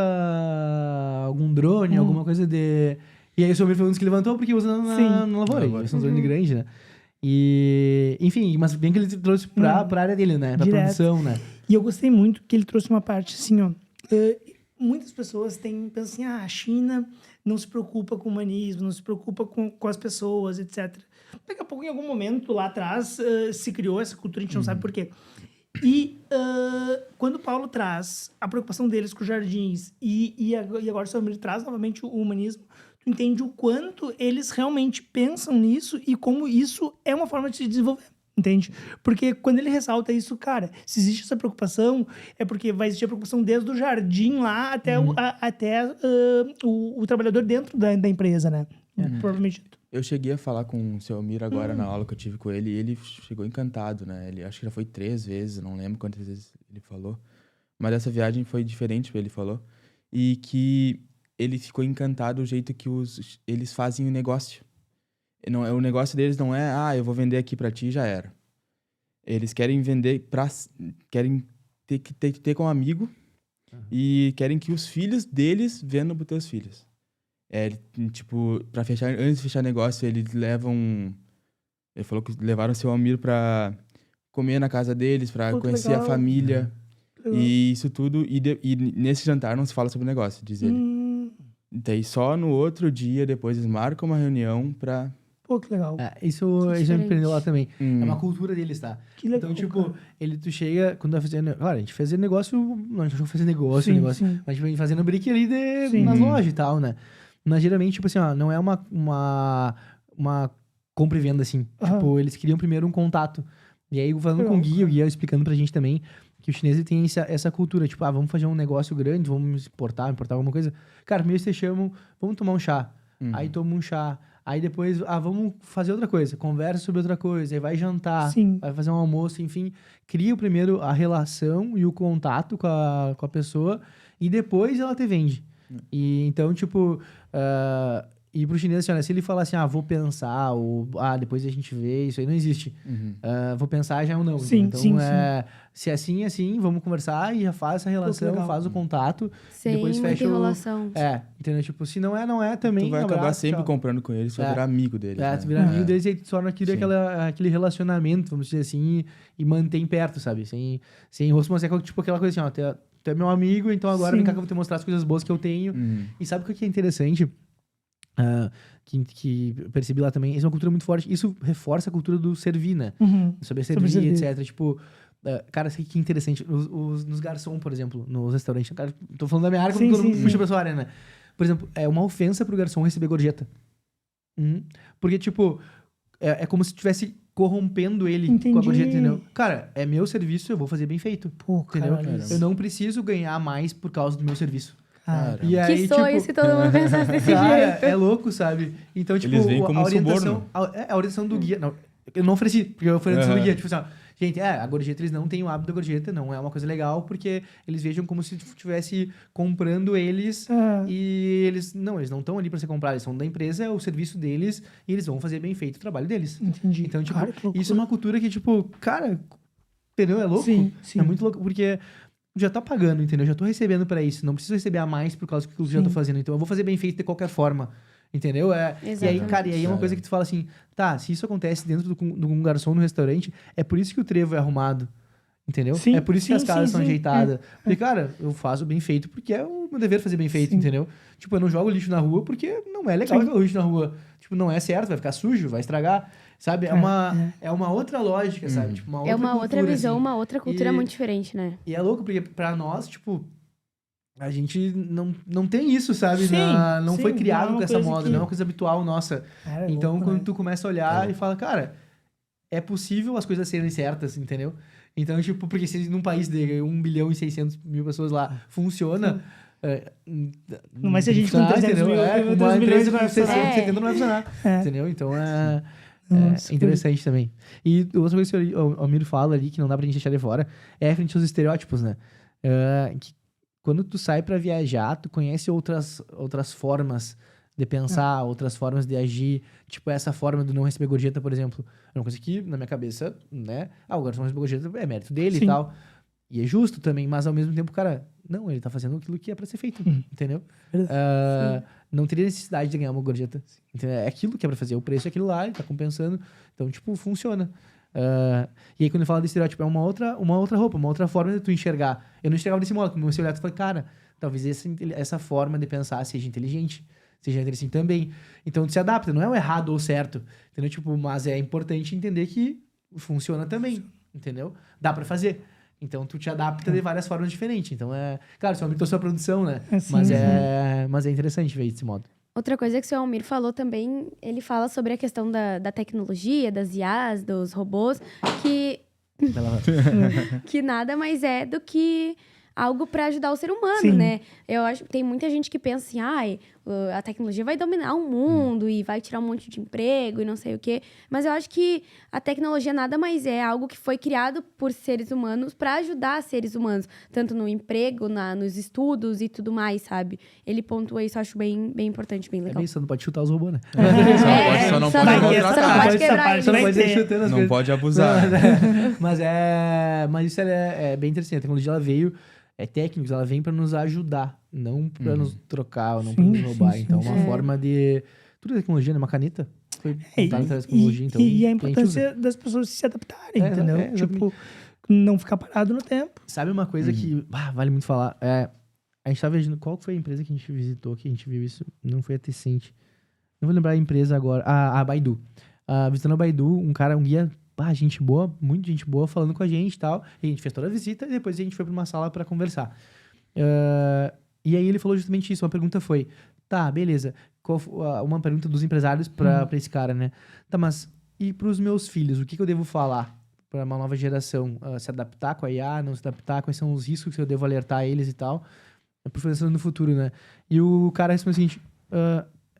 algum drone, alguma coisa de... E aí o senhor foi um dos que levantou porque usa na lavoura. lavoura. Esse é um drone grande, né? E, enfim, mas bem que ele trouxe pra área dele, né? Pra Direto. produção, né? E eu gostei muito que ele trouxe uma parte assim, ó. Muitas pessoas pensam assim, a China não se preocupa com o humanismo, não se preocupa com as pessoas, etc. Daqui a pouco, em algum momento, lá atrás, se criou essa cultura, a gente não sabe por quê. E quando o Paulo traz a preocupação deles com os jardins e agora o Sr. Almir traz novamente o humanismo, tu entende o quanto eles realmente pensam nisso e como isso é uma forma de se desenvolver. Entende? Porque quando ele ressalta isso, cara, se existe essa preocupação, é porque vai existir a preocupação desde o jardim lá até, o trabalhador dentro da empresa, né? Provavelmente. Eu cheguei a falar com o seu Almir agora na aula que eu tive com ele e ele chegou encantado, né? Ele acho que já foi 3 vezes, não lembro quantas vezes ele falou. Mas essa viagem foi diferente, ele falou. E que ele ficou encantado do jeito que eles fazem o negócio. Não, o negócio deles não é, eu vou vender aqui pra ti e já era. Eles querem vender querem ter como amigo e querem que os filhos deles vendam pros teus filhos. Tipo, antes de fechar negócio, eles levam... Ele falou que levaram o seu Almir pra comer na casa deles, pra conhecer legal. a família. E isso tudo. E nesse jantar não se fala sobre o negócio, diz ele. Daí só no outro dia, depois eles marcam uma reunião pra... Pô, que legal. Isso me diferente. prendeu lá também. É uma cultura deles, tá? Que legal, Então, tipo, cara. tu chega, quando vai fazer... Claro, a gente fazia negócio... Não, a gente não fazia negócio, Sim, negócio. sim. Mas a gente vem fazendo brick ali Sim. nas lojas e tal, né? Mas geralmente, tipo assim, não é uma compra e venda, assim. Aham. Tipo, eles queriam primeiro um contato. E aí, falando com o Guia explicando pra gente também que o chinês ele tem essa cultura, tipo, vamos fazer um negócio grande, vamos importar alguma coisa. Cara, primeiro vocês chamam, vamos tomar um chá. Aí toma um chá. Aí depois, vamos fazer outra coisa, conversa sobre outra coisa, aí vai jantar, Sim. vai fazer um almoço, enfim. Cria primeiro a relação e o contato com a pessoa e depois ela te vende. E então, tipo, e pro chinês, assim, olha, se ele falar assim, vou pensar, ou depois a gente vê, isso aí não existe. Vou pensar já ou não. Sim, então, sim, se é assim, vamos conversar e já faz essa relação, legal. faz o contato, Sem depois muita fecha enrolação. entendeu? Tipo, se não é também. Tu vai um acabar abraço, sempre tchau. comprando com eles, tu vai virar amigo deles. É, né? tu vira amigo deles e aí tu torna Sim. aquele relacionamento, vamos dizer assim, e mantém perto, sabe? Sem enrosco, mas é tipo aquela coisa assim, tu é meu amigo, então agora vem cá que eu vou te mostrar as coisas boas que eu tenho. E sabe o que é interessante? Que eu percebi lá também, isso é uma cultura muito forte. Isso reforça a cultura do servir, né? Sobre servir, etc. Tipo, cara, isso aqui que interessante. Nos garçom, por exemplo, nos restaurantes. Cara, tô falando da minha área, como todo mundo puxa pra sua área, né? Por exemplo, é uma ofensa pro garçom receber gorjeta. Porque, tipo, é como se estivesse corrompendo ele com a gorjeta, entendeu? Cara, é meu serviço, eu vou fazer bem feito. Pô, entendeu? caralho. Eu não preciso ganhar mais por causa do meu serviço. Ah, E aí, Que sonho tipo, se todo mundo pensasse desse cara, jeito. é louco, sabe? Então, tipo, Eles veem como a um orientação, suborno. a orientação do guia. Não, eu não ofereci, porque eu ofereci a orientação do Aham. guia. Tipo assim, ó, gente, a gorjeta, eles não têm o hábito da gorjeta, não é uma coisa legal, porque eles vejam como se estivesse comprando eles Ah. e eles não estão ali pra ser comprados, eles são da empresa, é o serviço deles e eles vão fazer bem feito o trabalho deles. Entendi. Então, tipo, Cara, que loucura. isso é uma cultura que, tipo, cara, entendeu? É louco. Sim, sim. É muito louco, porque já tá pagando, entendeu? Já tô recebendo pra isso. Não preciso receber a mais por causa do que eu já tô Sim. fazendo. Então eu vou fazer bem feito de qualquer forma. Entendeu? E aí, Exatamente. cara, e aí é uma coisa que tu fala assim, tá, se isso acontece dentro de um garçom no restaurante, é por isso que o trevo é arrumado. Entendeu? Sim, é por isso que sim, as casas sim, são sim. ajeitadas. Porque, cara, eu faço bem feito porque é o meu dever fazer bem feito, Sim. entendeu? Tipo, eu não jogo lixo na rua porque não é legal jogar lixo na rua. Tipo, não é certo, vai ficar sujo, vai estragar. Sabe? É uma outra lógica, sabe? Tipo, É uma outra cultura, visão, assim. uma outra cultura E- muito diferente, né? E é louco, porque pra nós, tipo, a gente não tem isso, sabe? Sim, Não sim, foi não é criado uma com essa coisa moda, que- não é uma coisa habitual nossa. Cara, é Então, louco, quando né? tu começa a olhar e fala, cara, é possível as coisas serem certas, entendeu? Então, tipo, porque se num país de 1 bilhão e 600 mil pessoas lá funciona... Não vai ser gente com funcionar, 300 entendeu? mil, É, 3 uma milhões empresa não vai com 60, funcionar. 70 não vai funcionar, É. entendeu? Então, é Nossa, interessante também. E outra coisa que o Almiro fala ali, que não dá pra gente deixar de fora, é frente aos estereótipos, né? Que quando tu sai pra viajar, tu conhece outras formas de pensar, outras formas de agir. Tipo, essa forma de não receber gorjeta, por exemplo. É uma coisa que, na minha cabeça, né? O garçom receber gorjeta é mérito dele Sim. e tal. E é justo também, mas ao mesmo tempo, cara, não, ele tá fazendo aquilo que é pra ser feito, entendeu? Verdade. Não teria necessidade de ganhar uma gorjeta. Entendeu? É aquilo que é pra fazer. O preço é aquilo lá, ele tá compensando. Então, tipo, funciona. E aí, quando eu falo de estereótipo, é uma outra roupa, uma outra forma de tu enxergar. Eu não enxergava desse modo. Quando você olhar, tu fala, cara, talvez essa forma de pensar seja inteligente. Seja interessante também. Então, tu se adapta. Não é o errado ou o certo. Entendeu? Tipo, mas é importante entender que funciona também. Entendeu? Dá pra fazer. Então, tu te adapta de várias formas diferentes. Então, claro, você aumentou a sua produção, né? Sim, Mas é interessante ver desse modo. Outra coisa que o seu Almir falou também, ele fala sobre a questão da tecnologia, das IAs, dos robôs, que nada mais é do que algo para ajudar o ser humano, Sim. né? Eu acho que tem muita gente que pensa assim, a tecnologia vai dominar o mundo e vai tirar um monte de emprego e não sei o quê. Mas eu acho que a tecnologia nada mais é algo que foi criado por seres humanos para ajudar seres humanos, tanto no emprego, nos estudos e tudo mais, sabe? Ele pontua isso, eu acho bem, bem importante, bem É legal. bem isso, não pode chutar os robôs, né? Só não pode Vai ter maltratar. essa parte, quebrar essa parte eles. vai Não pode ter. ir chutando as Não coisas. pode abusar. Mas isso é bem interessante. A tecnologia ela veio, técnicos, ela vem pra nos ajudar, não pra nos trocar, ou não pra Sim, nos roubar. sim, Então, sim. é uma forma de. Tudo é tecnologia, né? Uma caneta foi É, montada através da tecnologia, então. e a a gente usa. importância das pessoas se adaptarem, É, entendeu? exatamente. Tipo, não ficar parado no tempo. Sabe uma coisa que vale muito falar? A gente tava vendo qual foi a empresa que a gente visitou, que a gente viu isso. Não foi a Tecente. Não vou lembrar a empresa agora. A Baidu. Visitando a Baidu, um guia, gente boa, muito gente boa, falando com a gente e tal. E a gente fez toda a visita e depois a gente foi pra uma sala pra conversar. E aí ele falou justamente isso. Uma pergunta foi, tá, beleza. Uma pergunta dos empresários pra esse cara, né? Tá, mas e pros meus filhos? O que eu devo falar pra uma nova geração? Se adaptar com a IA, não se adaptar? Quais são os riscos que eu devo alertar eles e tal? Pensando no futuro, né? E o cara respondeu o seguinte,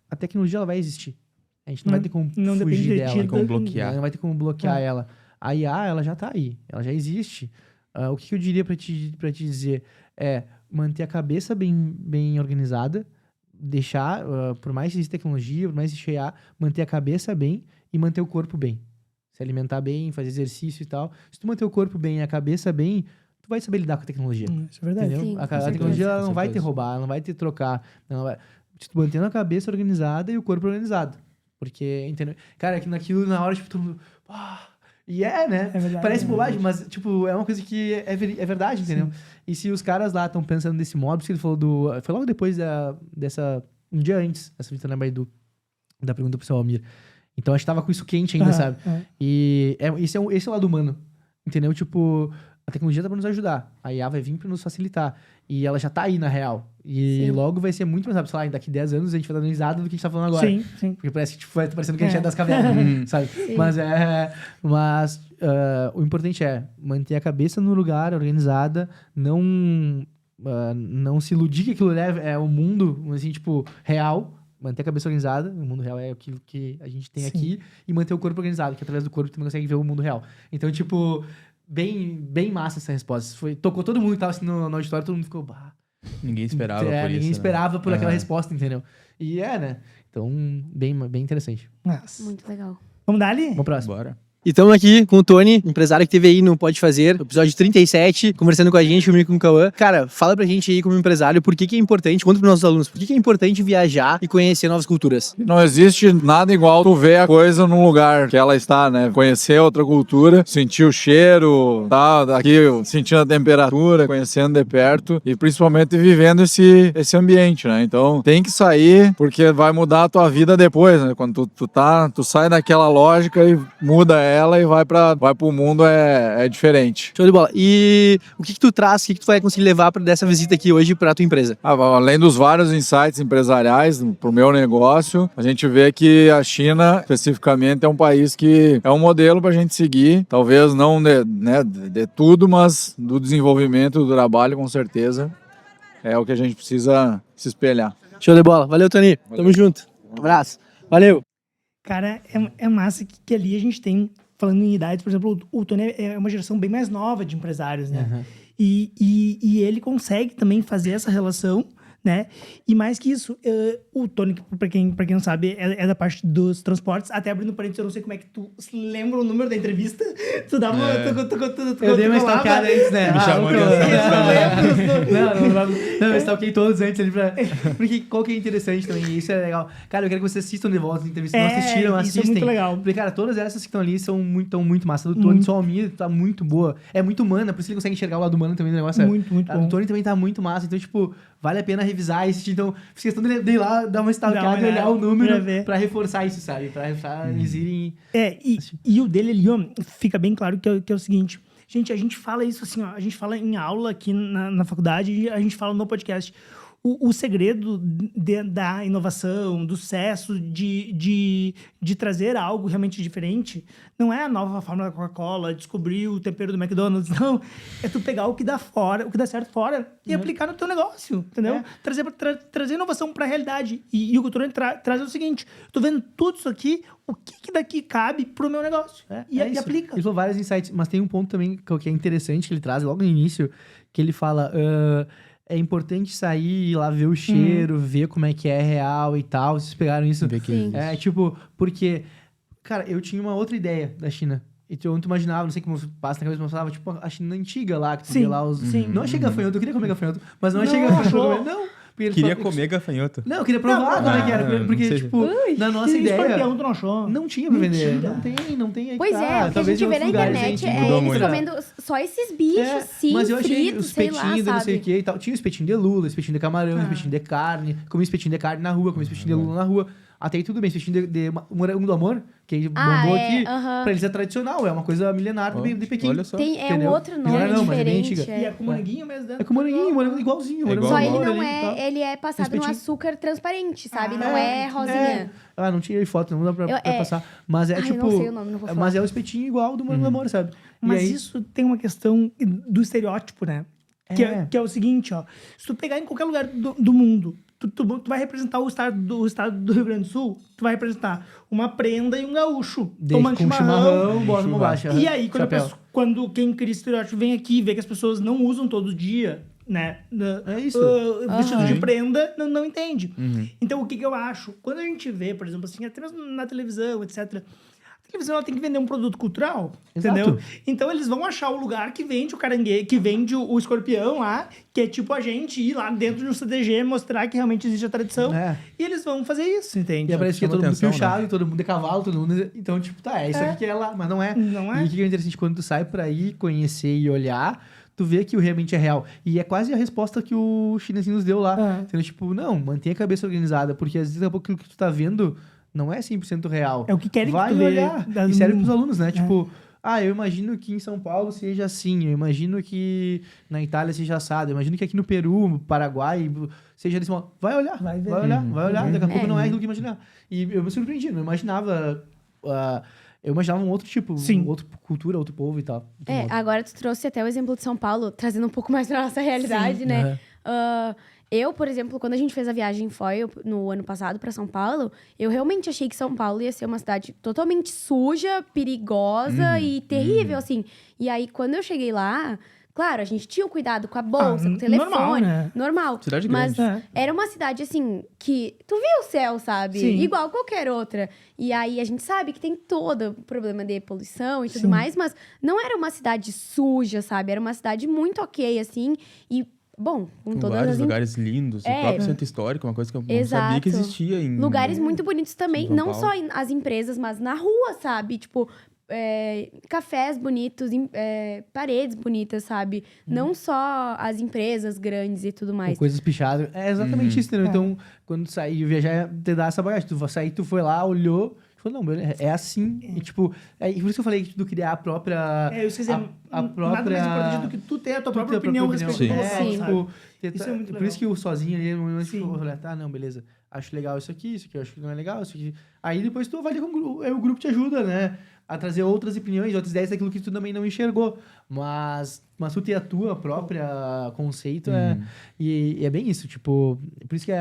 a tecnologia ela vai existir. A gente não vai ter como Não depende fugir de dela. ti, como bloquear. Não vai ter como bloquear ela. A IA, ela já tá aí. Ela já existe. O que eu diria pra te dizer é manter a cabeça bem organizada, deixar, por mais que exista tecnologia, por mais que exista IA, manter a cabeça bem e manter o corpo bem. Se alimentar bem, fazer exercício e tal. Se tu manter o corpo bem e a cabeça bem, tu vai saber lidar com a tecnologia. Isso é verdade. Entendeu? Sim, A com certeza. tecnologia ela Com não vai te certeza. roubar, ela não vai te trocar. Ela vai... Tu mantendo a cabeça organizada e o corpo organizado. Porque, entendeu? Cara, que naquilo, na hora, tipo, todo mundo... E né? É verdade, Parece é bobagem, mas, tipo, é uma coisa que é verdade, entendeu? E se os caras lá estão pensando desse modo, porque ele falou foi logo depois dessa... Um dia antes, essa visita na Baidu, da pergunta pro seu Almir. Então, a gente tava com isso quente ainda, sabe? E esse é o lado humano, entendeu? Tipo, a tecnologia tá pra nos ajudar. A IA vai vir pra nos facilitar. E ela já tá aí, na real. E Sim. logo vai ser muito mais rápido. Sei lá, daqui 10 anos a gente vai dar risada do que a gente tá falando agora. Sim, sim. Porque parece que tipo, vai parecendo que a gente é das cavernas, sabe? Mas o importante é manter a cabeça no lugar, organizada, não não se iludir que aquilo é o mundo, assim, tipo, real. Manter a cabeça organizada, o mundo real é aquilo que a gente tem aqui, e manter o corpo organizado, que através do corpo tu também consegue ver o mundo real. Então, tipo, bem massa essa resposta. Tocou todo mundo que tava assim no auditório, todo mundo ficou, bah. Ninguém esperava por isso. Ninguém esperava por aquela Aham. resposta, entendeu? E né? Então, bem interessante. Nossa. Muito legal. Vamos dar ali? Vamos pro próximo. Bora. E estamos aqui com o Tony, empresário que teve aí no Pode Fazer, episódio 37, conversando com a gente, comigo e com o Cauã. Cara, fala pra gente aí como empresário, por que é importante, conta pros nossos alunos, por que é importante viajar e conhecer novas culturas? Não existe nada igual tu ver a coisa num lugar que ela está, né? Conhecer outra cultura, sentir o cheiro, tá aqui sentindo a temperatura, conhecendo de perto e principalmente vivendo esse ambiente, né? Então tem que sair porque vai mudar a tua vida depois, né? Quando tu sai daquela lógica e muda ela e vai pro mundo é diferente. Show de bola. E o que tu traz, o que tu vai conseguir levar dessa visita aqui hoje pra tua empresa? Além dos vários insights empresariais pro meu negócio, a gente vê que a China, especificamente, é um país que é um modelo pra gente seguir, talvez não de tudo, mas do desenvolvimento do trabalho, com certeza, é o que a gente precisa se espelhar. Show de bola. Valeu, Tony. Tamo junto. Um abraço. Valeu. Cara, é massa que ali a gente tem, falando em idade, por exemplo, o Tony é uma geração bem mais nova de empresários, né? Uhum. E ele consegue também fazer essa relação, né? E mais que isso, o Tony, pra quem não sabe, é da parte dos transportes. Até abrindo parênteses, eu não sei como é que tu se lembra o número da entrevista. Tu dava uma... Eu dei uma stalkeada antes, né? Me chamou de Não, eu stalkei todos antes ali pra... Porque qual que é interessante também, e isso é legal. Cara, eu quero que vocês assistam de volta as entrevistas. Não assistiram, isso assistem. é muito legal. Porque, cara, todas essas que estão ali são muito massa. Do Tony, só a minha tá muito boa. É muito humana, por isso ele consegue enxergar o lado humano também do negócio. Muito A bom. do Tony também tá muito massa. Então, tipo, vale a pena revisar e assistir. Então, fiz questão de ir lá, dar uma stalkeada e olhar o número pra reforçar isso, sabe? Pra eles irem... E o dele ali, ó, fica bem claro que é o seguinte. Gente, a gente fala isso assim, ó. A gente fala em aula aqui na faculdade e a gente fala no podcast. O segredo da inovação, do sucesso, de trazer algo realmente diferente, não é a nova fórmula da Coca-Cola, descobrir o tempero do McDonald's, não. É tu pegar o que dá certo fora e aplicar no teu negócio, entendeu? Trazer inovação para a realidade. E o que o Tony traz é o seguinte, tô vendo tudo isso aqui, o que daqui cabe pro meu negócio? E isso. aplica. Ele falou vários insights, mas tem um ponto também que é interessante que ele traz logo no início, que ele fala... é importante sair e ir lá ver o cheiro, ver como é que é real e tal. Vocês pegaram isso? Sim. É, tipo, porque... Cara, eu tinha uma outra ideia da China. Então, eu imaginava, não sei como passa na cabeça, mas eu falava, tipo, a China antiga lá, que tu via lá os... Sim. Não achei gafanhoto, eu queria comer gafanhoto, mas não achei Não, gafanhoto. achou. Não, porque ele Queria falou- comer gafanhoto. Não, eu queria provar como é que era, não porque, sei. tipo, na nossa Tem ideia... escorpião, tu não achou? Não tinha pra vender. Mentira. Não tem aí. Pois tá. é, o que a Talvez gente em vê na outros lugares a internet gente é mudou eles muito. comendo só esses bichos, sim, mas eu achei fritos, os sei lá, espetinhos de não sei o sabe? que e tal. Tinha o espetinho de lula, espetinho de camarão, espetinho de carne. Comi espetinho de carne na rua, comi espetinho de lula na rua. Até aí tudo bem, espetinho de morango do amor, que bombou aqui. aham. Pra eles é tradicional, é uma coisa milenar de Pequim. Olha só. Tem, é um Entendeu? outro Não nome era não, mas é bem diferente. antiga. E é com moranguinho mesmo dentro. É com moranguinho igualzinho. É morango Só do ele amor não ali e tal. ele é passado no Espetinho. açúcar transparente, sabe? Ah, Não é rosinha. Ah, não tinha foto, não dá pra passar. Mas é Ai, tipo... não sei o nome, não vou falar. Mas é o espetinho igual do morango do amor, sabe? E Mas aí- isso tem uma questão do estereótipo, né? Que é o seguinte, ó. Se tu pegar em qualquer lugar do mundo, tu vai representar o estado do Rio Grande do Sul, tu vai representar uma prenda e um gaúcho. Tomando com chimarrão, bota uma baixa. E aí, Chapéu. quando quem cria estereótipo vem aqui e vê que as pessoas não usam todo dia, né? É isso. Vestido de prenda, não entende. Então, o que eu acho? Quando a gente vê, por exemplo, assim, até mesmo na televisão, etc., a televisão ela tem que vender um produto cultural, Exato. entendeu? Então, eles vão achar o lugar que vende o caranguejo, que vende o escorpião lá, que é tipo a gente ir lá dentro de um CDG, mostrar que realmente existe a tradição. É. E eles vão fazer isso, entende? E parece que é Chama todo mundo atenção, piochado, todo mundo de cavalo, todo mundo... Então, tipo, tá, é isso aqui que é lá, mas não é. Não é. E o que é interessante, quando tu sai pra ir conhecer e olhar, tu vê que o realmente é real. E é quase a resposta que o chinesinho nos deu lá. É. Então, tipo, não, mantenha a cabeça organizada, porque às vezes daqui a pouco aquilo que tu tá vendo não é 100% real. É o que querem Vai que tu vê. olhar. E serve pros alunos, né? Tipo... eu imagino que em São Paulo seja assim, eu imagino que na Itália seja assado, eu imagino que aqui no Peru, no Paraguai, seja desse modo. Vai olhar, Vai ver. vai olhar, daqui a pouco não é aquilo que imaginar. E eu me surpreendi, não imaginava... eu imaginava um outro tipo, Sim. outra cultura, outro povo e tal. outro modo. Agora tu trouxe até o exemplo de São Paulo, trazendo um pouco mais pra nossa realidade, né? Eu, por exemplo, quando a gente fez a viagem no ano passado pra São Paulo, eu realmente achei que São Paulo ia ser uma cidade totalmente suja, perigosa e terrível, assim. E aí, quando eu cheguei lá, claro, a gente tinha o cuidado com a bolsa, com o telefone. Normal, né? Normal. Cidade Mas grande. era uma cidade, assim, que tu via o céu, sabe? Sim. Igual qualquer outra. E aí, a gente sabe que tem todo o problema de poluição e tudo Sim. mais, mas não era uma cidade suja, sabe? Era uma cidade muito ok, assim. E, bom, com Com todas vários as lugares lindos. O próprio centro histórico, uma coisa que eu não sabia que Exato. existia em... lugares muito bonitos também, em São não Paulo. só as empresas, mas na rua, sabe? Tipo, cafés bonitos, paredes bonitas, sabe? Não só as empresas grandes e tudo Com mais. coisas pichadas. É exatamente isso, entendeu? Então, quando tu sair viajar, te dá essa bagagem. Tu foi lá, olhou, falou, não, beleza, é assim. E, tipo, por isso que eu falei que tu criar a própria... É, eu sei dizer, a nada própria... mais importante do que tu ter a tua tu própria ter a opinião a própria respeito do opinião. local, Sim. sabe? Tipo, Isso é muito por legal. isso que eu sozinho ali, no momento, Sim. tipo, eu falei, tá, não, beleza. Acho legal isso aqui eu acho que não é legal, isso aqui. Aí depois tu avalia com o grupo, aí o grupo te ajuda, né? A trazer outras opiniões, outras ideias daquilo que tu também não enxergou. Mas tu ter a tua própria conceito e é bem isso, tipo... Por isso que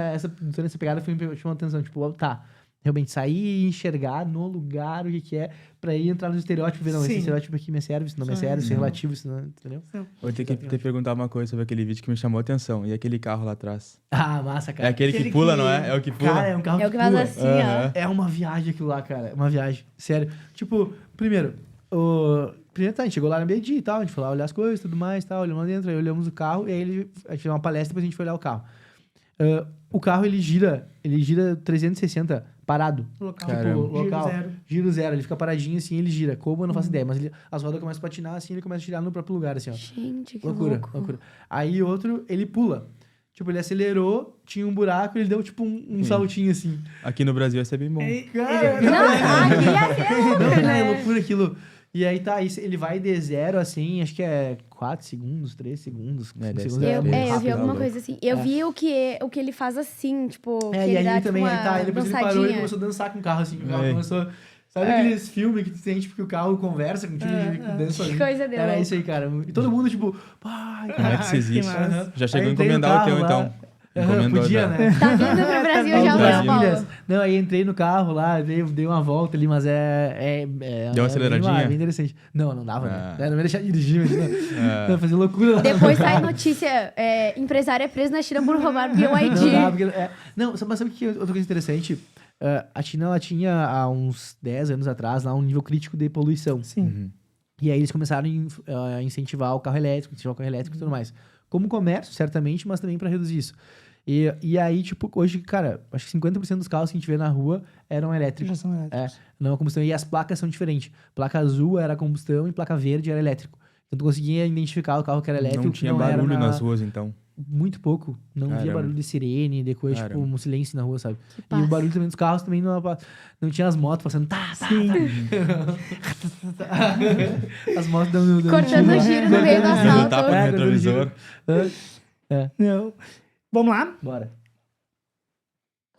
toda essa pegada foi me chamando a atenção, tipo, tá... Realmente sair e enxergar no lugar o que é, pra ir entrar no estereótipo, ver, não, esse Sim. estereótipo aqui me serve, isso não me serve, isso é relativo, isso não, entendeu? Vou ter que te perguntar uma coisa sobre aquele vídeo que me chamou a atenção. E aquele carro lá atrás? Ah, massa, É cara. aquele que pula, não é? É o que pula? Cara, é um carro É o que faz pula. assim, ó. É uma viagem aquilo lá, cara. Uma viagem. Sério. Tipo, primeiro, tá, a gente chegou lá na BD e tal, a gente foi lá olhar as coisas e tudo mais e tal, olhamos lá dentro, aí olhamos o carro, e aí a gente fez uma palestra, depois a gente foi olhar o carro. O carro, ele gira 360 parado. Local. Caramba. Tipo, local. Giro zero. Giro zero. Ele fica paradinho assim, ele gira. Como eu não faço ideia, mas as rodas começam a patinar assim, ele começa a girar no próprio lugar, assim, ó. Gente, que Loucura, louco. loucura. Aí outro, ele pula. Tipo, ele acelerou, tinha um buraco, ele deu tipo um saltinho assim. Aqui no Brasil ia ser bem bom. Cara, Não, aqui ia ser louco, não, né? é loucura aquilo. E aí tá, ele vai de zero assim, acho que é 4 segundos, 3 segundos. 5 deve segundos ser. Eu muito vi rápido. alguma louco. coisa assim. Eu vi o que ele faz assim, tipo, que E ele aí dá, ele tipo, também, uma aí tá, aí depois ele parou e dançadinha. começou a dançar com o carro, assim, o carro Ei. começou... Sabe aqueles filmes que tu tem, tipo, que o carro conversa contigo e dança Que ali? coisa de Era louco. isso aí, cara. E todo mundo, tipo, pá, Como é que isso existe? massa. Já chegou Aí a entrei no encomendar o teu, carro lá. então. Encomendou Podia, já. né? Tá vindo pro Brasil já o Brasil. São Paulo. Milhas. Não, aí entrei no carro lá, dei uma volta ali, mas Deu uma aceleradinha? bem interessante. Não dava, Ah. né? Não ia deixar de dirigir, imagina. Não, fazer loucura lá. Depois sai notícia, empresário é preso na China por roubar BYD. Não dá, porque... Não, mas sabe o que outra coisa interessante? A China, ela tinha, há uns 10 anos atrás, lá um nível crítico de poluição. Sim. E aí eles começaram a incentivar o carro elétrico, e tudo mais. Como comércio, certamente, mas também para reduzir isso. E aí, tipo, hoje, cara, acho que 50% dos carros que a gente vê na rua eram elétricos. Já são elétricos. Não a combustão. E as placas são diferentes. Placa azul era combustão e placa verde era elétrico. Então tu conseguia identificar o carro que era elétrico. Não que tinha era barulho nas ruas, então. Muito pouco. Não via Caramba. barulho de sirene, de coisa, tipo, Caramba. um silêncio na rua, sabe? E paz. o barulho também dos carros também não tinha as motos passando. Tá. As motos dando Cortando tiro. giro no meio do Dando assalto. tapa no É, retrovisor. Não. Vamos lá? Bora.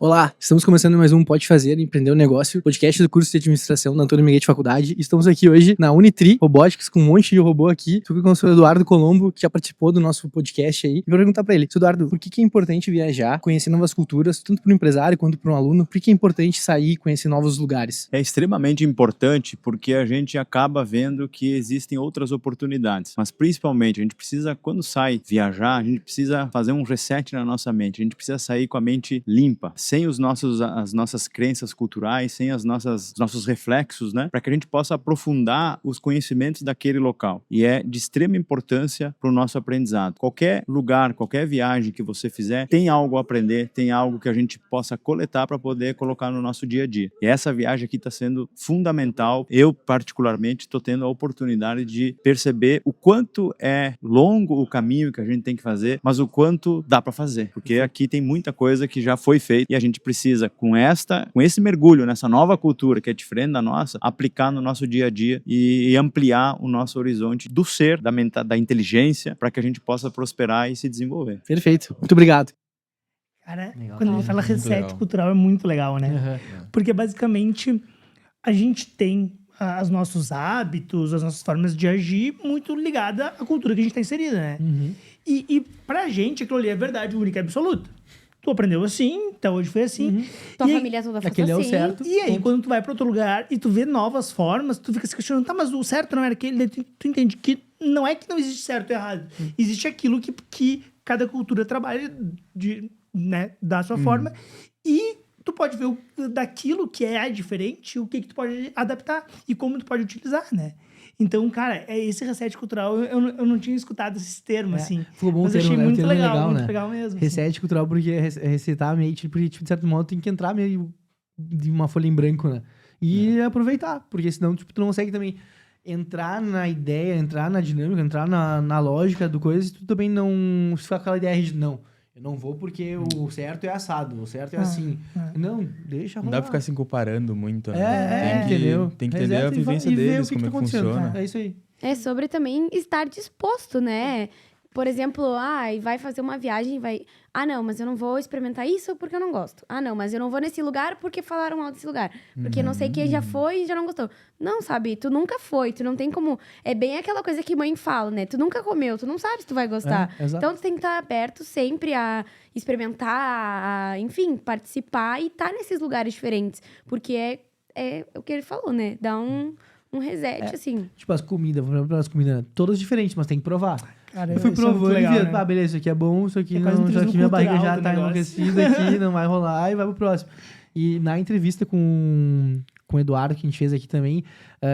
Olá, estamos começando mais um Pode Fazer, Empreender um Negócio, podcast do curso de administração da Antônio Miguel Faculdade. Estamos aqui hoje na Unitri Robotics com um monte de robô aqui. Estou aqui com o senhor Eduardo Colombo, que já participou do nosso podcast aí. E vou perguntar para ele, senhor Eduardo, por que é importante viajar, conhecer novas culturas, tanto para um empresário quanto para um aluno? Por que é importante sair e conhecer novos lugares? É extremamente importante porque a gente acaba vendo que existem outras oportunidades. Mas principalmente, a gente precisa, quando sai viajar, a gente precisa fazer um reset na nossa mente. A gente precisa sair com a mente limpa, sem as nossas crenças culturais, sem os nossos reflexos, né? Para que a gente possa aprofundar os conhecimentos daquele local. E é de extrema importância para o nosso aprendizado. Qualquer lugar, qualquer viagem que você fizer, tem algo a aprender, tem algo que a gente possa coletar para poder colocar no nosso dia a dia. E essa viagem aqui está sendo fundamental. Eu, particularmente, estou tendo a oportunidade de perceber o quanto é longo o caminho que a gente tem que fazer, mas o quanto dá para fazer. Porque aqui tem muita coisa que já foi feita e a gente precisa, com esse mergulho nessa nova cultura que é diferente da nossa, aplicar no nosso dia a dia e ampliar o nosso horizonte do ser, da inteligência, para que a gente possa prosperar e se desenvolver. Perfeito, muito obrigado. Cara, Legal. quando ele fala Muito reset legal. cultural é muito legal, né? Porque basicamente a gente tem os nossos hábitos, as nossas formas de agir muito ligada à cultura que a gente tá inserida, né? E pra gente, aquilo ali é verdade única e absoluta. Tu aprendeu assim, então hoje foi assim. Tua E aí- família toda faz Aquele é o assim. certo. E aí, quando tu vai pra outro lugar e tu vê novas formas, tu fica se questionando, tá, mas o certo não era aquele, daí tu entende que não é que não existe certo e errado. Existe aquilo que cada cultura trabalha né, da sua forma. E tu pode ver daquilo que é diferente, o que tu pode adaptar e como tu pode utilizar, né? Então, cara, esse reset cultural, eu não tinha escutado esse termo, assim. Ficou bom Mas o eu achei termo, muito o termo é legal, muito né? legal mesmo. assim. Reset cultural, porque resetar a mente, porque, tipo, de certo modo, tem que entrar meio de uma folha em branco, né? E aproveitar, porque senão, tipo, tu não consegue também entrar na ideia, entrar na dinâmica, entrar na lógica do coisa, e tu também não ficar com aquela ideia de, não, eu não vou porque o certo é assado, o certo é assim. Não, deixa rolar. Não dá pra ficar se comparando muito, né? É, entendeu? Tem que entender a Reseta e vivência e ver deles, o que como tá é que acontecendo. funciona. É isso aí. É sobre também estar disposto, né? Por exemplo, vai fazer uma viagem, vai... Ah, não, mas eu não vou experimentar isso porque eu não gosto. Ah, não, mas eu não vou nesse lugar porque falaram mal desse lugar. Porque não sei quem já foi e já não gostou. Não, sabe? Tu nunca foi, tu não tem como... É bem aquela coisa que mãe fala, né? Tu nunca comeu, tu não sabe se tu vai gostar. É, exato. Então, tu tem que estar aberto sempre a experimentar, enfim, participar e estar nesses lugares diferentes. Porque é o que ele falou, né? Dá um reset, assim. Tipo, as comidas, vamos lembrar as comidas, né? Todas diferentes, mas tem que provar. Cara, Eu fui isso é muito provando e legal, vi, né? beleza, isso aqui é bom, isso aqui É quase um não, isso aqui turismo minha barriga cultural já do tá negócio. enlouquecida aqui, não vai rolar e vai pro próximo. E na entrevista com o Eduardo, que a gente fez aqui também,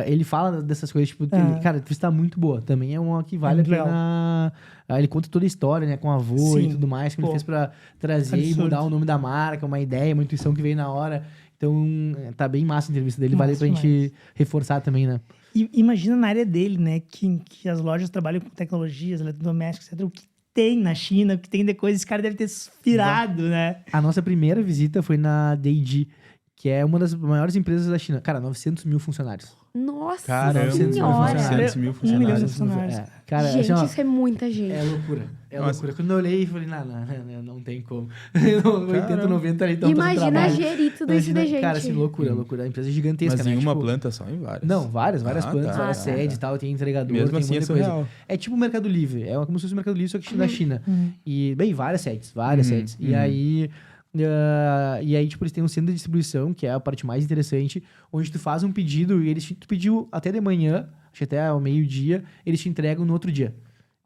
ele fala dessas coisas, tipo, cara, a entrevista tá muito boa, também é uma que vale a muito pena. Ele conta toda a história, né, com o avô e Sim. tudo mais, que ele Pô, fez pra trazer e absurdo. mudar o nome da marca, uma ideia, uma intuição que veio na hora. Então, tá bem massa a entrevista dele, vale Massa pra gente reforçar também, né? E imagina na área dele, né? Que as lojas trabalham com tecnologias, eletrodomésticos, etc. O que tem na China, o que tem de coisa, esse cara deve ter pirado, né? A nossa primeira visita foi na Deiji, que é uma das maiores empresas da China. Cara, 900 mil funcionários. Nossa Caramba, senhora! 900 mil 1 milhão de funcionários. funcionários. Cara, Gente, assim, ó, isso é muita gente. é loucura. É Nossa. loucura. Quando eu olhei, eu falei, não tem como. 80, 90 ali estão fazendo Imagina trabalho. gerir tudo isso de gente. Cara, assim, loucura. A empresa é gigantesca, Mas né? em uma Tipo, planta só, em várias. Não, várias plantas, tá, várias tá, sedes e tal, tem entregador, Mesmo tem assim, muita é coisa. surreal. É tipo o Mercado Livre, é como se fosse o Mercado Livre, só que da China. E, bem, várias sedes. E aí... e aí, tipo, eles têm um centro de distribuição, que é a parte mais interessante, onde tu faz um pedido e tu pediu até de manhã, acho que até ao meio-dia, eles te entregam no outro dia.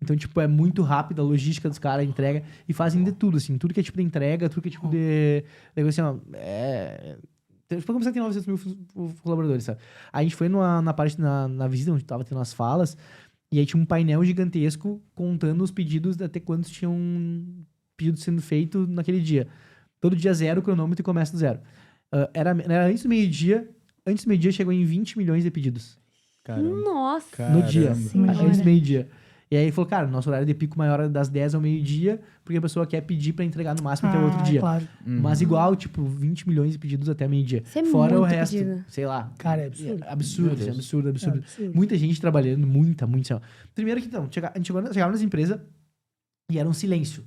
Então, tipo, é muito rápido a logística dos caras, a entrega, e fazem de tudo, assim, tudo que é tipo de entrega, tudo que é tipo de... Assim, ó, Tipo, como você tem 900 mil colaboradores, sabe? A gente foi na parte, na visita, onde tava tendo as falas, e aí tinha um painel gigantesco contando os pedidos até quantos tinham pedido sendo feito naquele dia. Todo dia zero, o cronômetro e começa do zero. Era antes do meio-dia chegou em 20 milhões de pedidos. Caramba. Nossa! No dia. Caramba. Senhora. Antes do meio-dia. E aí ele falou, cara, nosso horário de pico maior é das 10 ao meio-dia, porque a pessoa quer pedir pra entregar no máximo até o outro dia. Claro. Mas igual, tipo, 20 milhões de pedidos até meio-dia. Isso é Fora o muito resto, pedido. sei lá. Cara, é absurdo. Absurdo, Meu Deus. absurdo. É absurdo. Muita gente trabalhando, muita. Assim, ó. Primeiro que então, a gente chegava nas empresas e era um silêncio.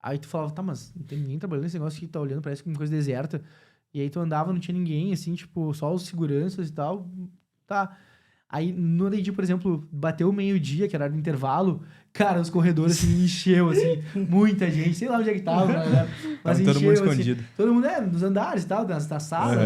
Aí tu falava, tá, mas não tem ninguém trabalhando nesse negócio que tá olhando, parece que uma coisa deserta. E aí tu andava, não tinha ninguém, assim, tipo, só os seguranças e tal. Tá. Aí no Deiji, por exemplo, bateu o meio-dia, que era do intervalo, cara, os corredores assim, encheu, assim, muita gente, sei lá onde é que tava, né? Mas Tava todo encheu, mundo assim, escondido. todo mundo, nos andares e tal, nas salas,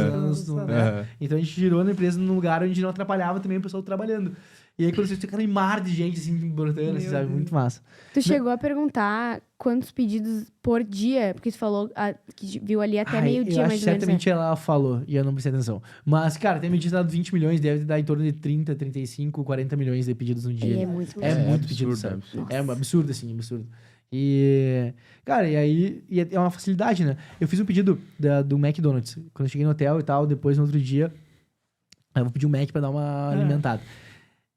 né? Então a gente girou na empresa num lugar onde não atrapalhava também o pessoal trabalhando. E aí quando você fica um mar de gente, assim, brotando, assim, sabe? Muito massa. Tu chegou a perguntar quantos pedidos por dia? Porque tu falou que viu ali até Ai, meio-dia, eu acho mais que ou menos. Né? certamente ela falou e eu não prestei atenção. Mas, cara, tem medida dado 20 milhões, deve dar em torno de 30, 35, 40 milhões de pedidos no dia. É muito É muito absurdo, pedido, sabe? absurdo. É absurdo, assim, absurdo. E, cara, e aí é uma facilidade, né? Eu fiz um pedido do McDonald's. Quando eu cheguei no hotel e tal, depois no outro dia, eu vou pedir um Mac pra dar uma alimentada.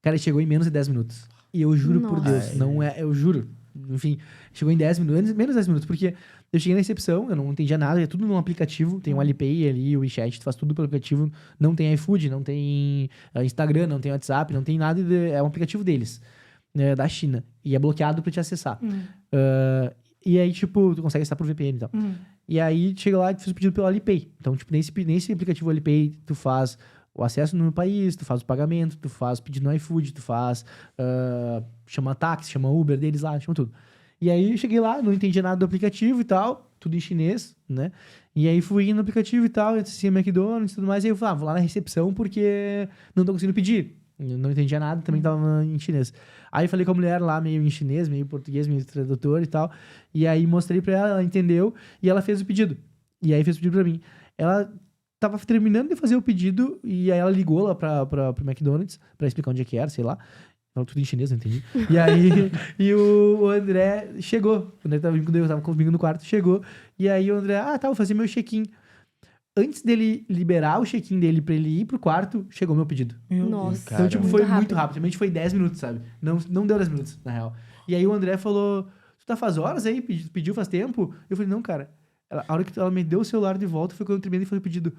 Cara, ele chegou em menos de 10 minutos. E eu juro por Nossa. Deus, não é, eu juro. Enfim, chegou em 10 minutos, menos de 10 minutos, porque eu cheguei na recepção, eu não entendia nada, é tudo num aplicativo, tem o Alipay ali, o WeChat, tu faz tudo pelo aplicativo, não tem iFood, não tem Instagram, não tem WhatsApp, não tem nada, é um aplicativo deles, né, da China, e é bloqueado pra te acessar. E aí, tipo, tu consegue acessar por VPN e tal. E aí, chega lá e tu faz o pedido pelo Alipay. Então, tipo, nesse aplicativo Alipay, tu faz o acesso no país, tu faz o pagamento, tu faz pedido no iFood, tu faz... chama táxi, chama Uber deles lá, chama tudo. E aí eu cheguei lá, não entendia nada do aplicativo e tal, tudo em chinês, né? E aí fui no aplicativo e tal, eu disse McDonald's e tudo mais, e aí eu falei, vou lá na recepção porque não tô conseguindo pedir. Eu não entendia nada, também tava em chinês. Aí falei com a mulher lá, meio em chinês, meio português, meio tradutor e tal. E aí mostrei pra ela entendeu, e ela fez o pedido. E aí fez o pedido pra mim. Ela tava terminando de fazer o pedido, e aí ela ligou lá pro McDonald's, pra explicar onde é que era, sei lá. Falou tudo em chinês, não entendi. E aí, o André chegou. O André tava comigo no quarto, chegou. E aí o André, tá, vou fazer meu check-in. Antes dele liberar o check-in dele pra ele ir pro quarto, chegou meu pedido. Nossa. Então, tipo, muito foi rápido. muito rápido. Realmente foi 10 minutos, sabe? Não deu 10 minutos, na real. E aí o André falou, tu tá faz horas aí? Pediu faz tempo? Eu falei, não, cara. A hora que ela me deu o celular de volta foi quando eu terminei de fazer o pedido.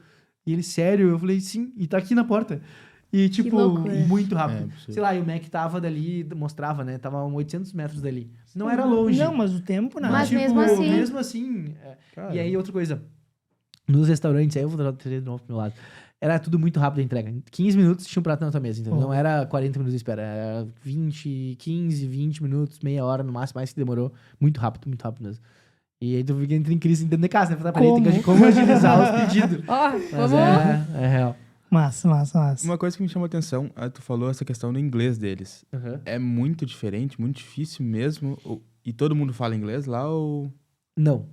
E ele, sério? Eu falei, sim. E tá aqui na porta. E, tipo, loucura. muito rápido. absurdo. Sei lá, e o Mac tava dali, mostrava, né? Tava a 800 metros dali. Não era longe. Não, mas o tempo, né? Mas mesmo assim- Mesmo assim... E aí, outra coisa. Nos restaurantes, aí eu vou trazer de novo pro meu lado. Era tudo muito rápido a entrega. Em 15 minutos tinha um prato na tua mesa, então não era 40 minutos de espera. Era 20 minutos, meia hora no máximo, mais que demorou. Muito rápido mesmo. E aí tu fica em crise dentro de casa, né? Fala, peraí, tem que como agilizar os pedidos. Ó, Mas vamos. é real. Massa. Uma coisa que me chamou a atenção, tu falou essa questão do inglês deles. Uhum. É muito diferente, muito difícil mesmo. E todo mundo fala inglês lá ou... Não.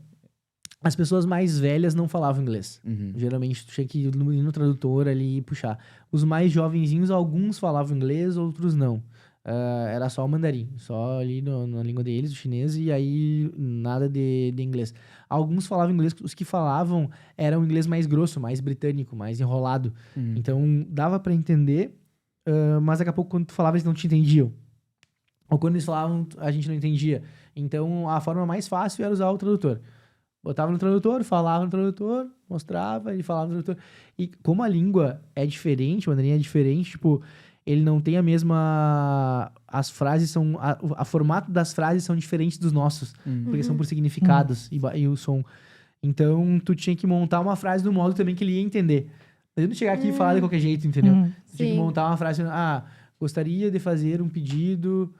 As pessoas mais velhas não falavam inglês. Uhum. Geralmente tu tinha que ir no tradutor ali e puxar. Os mais jovenzinhos, alguns falavam inglês, outros não. Era só o mandarim, só ali na língua deles, o chinês, e aí nada de inglês. Alguns falavam inglês, os que falavam eram inglês mais grosso, mais britânico, mais enrolado. Uhum. Então dava pra entender, mas daqui a pouco quando tu falava eles não te entendiam. Ou quando eles falavam, a gente não entendia. Então a forma mais fácil era usar o tradutor. Botava no tradutor, falava no tradutor, mostrava, ele falava no tradutor. E como a língua é diferente, o mandarim é diferente, tipo, ele não tem a mesma... As frases são... A formato das frases são diferentes dos nossos. Porque são por significados e o som. Então, tu tinha que montar uma frase do modo também que ele ia entender. Não adianta chegar aqui e falar de qualquer jeito, entendeu? Tu tinha que Sim. montar uma frase... gostaria de fazer um pedido...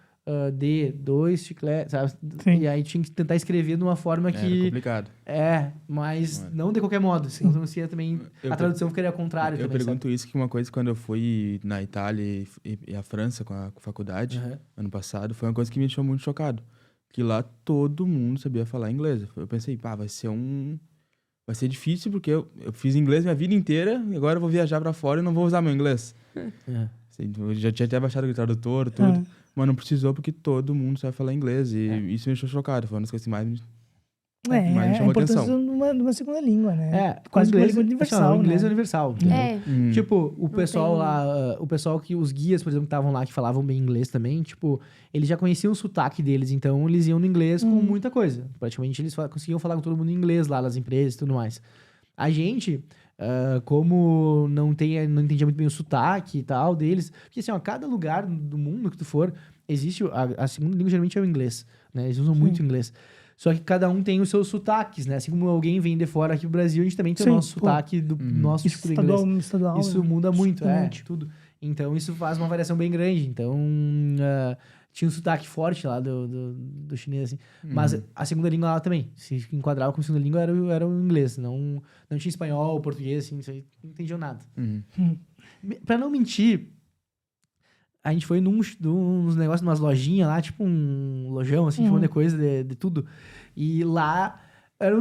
de 2 chicletes, sabe? Sim. E aí tinha que tentar escrever de uma forma Era que... complicado. mas não de qualquer modo. Senão não ia também... Eu a tradução ficaria ao contrário Eu também, pergunto isso que uma coisa quando eu fui na Itália e a França com a faculdade, Uhum. ano passado, foi uma coisa que me deixou muito chocado. Que lá todo mundo sabia falar inglês. Eu pensei, vai ser difícil porque eu fiz inglês minha vida inteira e agora eu vou viajar pra fora e não vou usar meu inglês. Assim, eu já tinha até baixado o tradutor, tudo. Mas não precisou porque todo mundo sabe falar inglês. E isso me deixou chocado. Foi uma das coisas que mais me A chamou importância atenção. de uma segunda língua, né? Quase uma inglês, língua universal, assim, o inglês é né? universal. Tipo, o pessoal tem- lá, o pessoal que os guias, por exemplo, que estavam lá, que falavam bem inglês também, tipo, eles já conheciam o sotaque deles, então eles iam no inglês com muita coisa. Praticamente eles conseguiam falar com todo mundo em inglês lá nas empresas e tudo mais. A gente, como não entendia muito bem o sotaque e tal deles, porque assim, cada lugar do mundo que tu for, existe a segunda língua geralmente é o inglês, né? Eles usam muito inglês. Só que cada um tem os seus sotaques, né? Assim como alguém vem de fora aqui pro Brasil, a gente também tem Sim, o nosso pô. sotaque do nosso tipo de inglês. Estadual. Isso né? muda muito, Totalmente. tudo. Então isso faz uma variação bem grande. Então tinha um sotaque forte lá do chinês, assim. Mas a segunda língua lá também, se enquadrava como segunda língua, era o inglês. Não tinha espanhol, português, assim, isso aí não entendiam nada. Pra não mentir, a gente foi nos negócios, numas lojinhas lá, tipo um lojão, assim, tinha um monte de coisa de tudo. E lá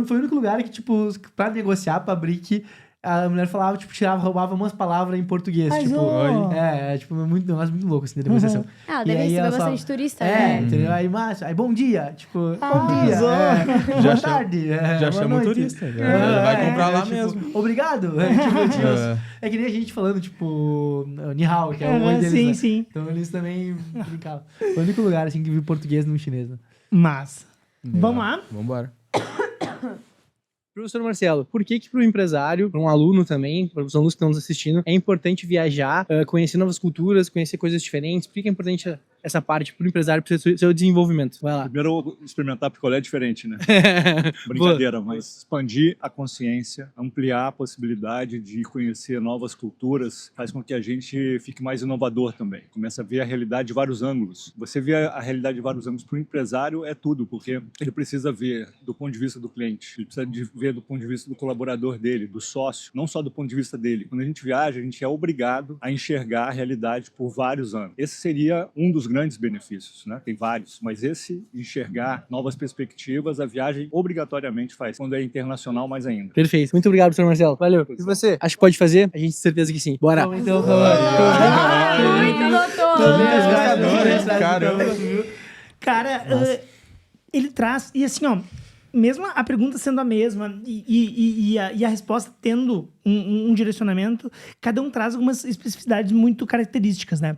foi o único lugar que, tipo, pra negociar, pra abrir, que a mulher falava, tipo, roubava umas palavras em português. Mas, tipo, ó. tipo, um negócio muito louco, assim, de negociação. Ah, E deve aí receber ela só- bastante turista, né? Entendeu? Aí, Márcio, aí bom dia, tipo, bom dia, Já boa chama- tarde, Já boa chama o noite. turista. Vai comprar lá tipo, mesmo. Obrigado. É que nem a gente falando, tipo, ni hao, que é o oi deles, Sim, né? sim. Então eles também brincavam. Foi o único lugar, assim, que viu português no chinês, né? Mas, vamos lá? Vambora. Professor Marcelo, por que para o empresário, para um aluno também, para os alunos que estão nos assistindo, é importante viajar, conhecer novas culturas, conhecer coisas diferentes? Por que é importante essa parte pro empresário, pro seu desenvolvimento? Vai lá. Primeiro, experimentar picolé é diferente, né? Brincadeira, mas expandir a consciência, ampliar a possibilidade de conhecer novas culturas, faz com que a gente fique mais inovador também. Começa a ver a realidade de vários ângulos. Você vê a realidade de vários ângulos para o empresário é tudo, porque ele precisa ver do ponto de vista do cliente, ele precisa ver do ponto de vista do colaborador dele, do sócio, não só do ponto de vista dele. Quando a gente viaja, a gente é obrigado a enxergar a realidade por vários ângulos. Esse seria um dos grandes benefícios, né? Tem vários, mas esse, enxergar novas perspectivas, a viagem obrigatoriamente faz, quando é internacional mais ainda. Perfeito. Muito obrigado, professor Marcelo. Valeu. E você? Acho que pode fazer? A gente tem certeza que sim. Bora. Muito, doutor! Cara, ele traz... E assim, ó, mesmo a pergunta sendo a mesma e a resposta tendo um direcionamento, cada um traz algumas especificidades muito características, né?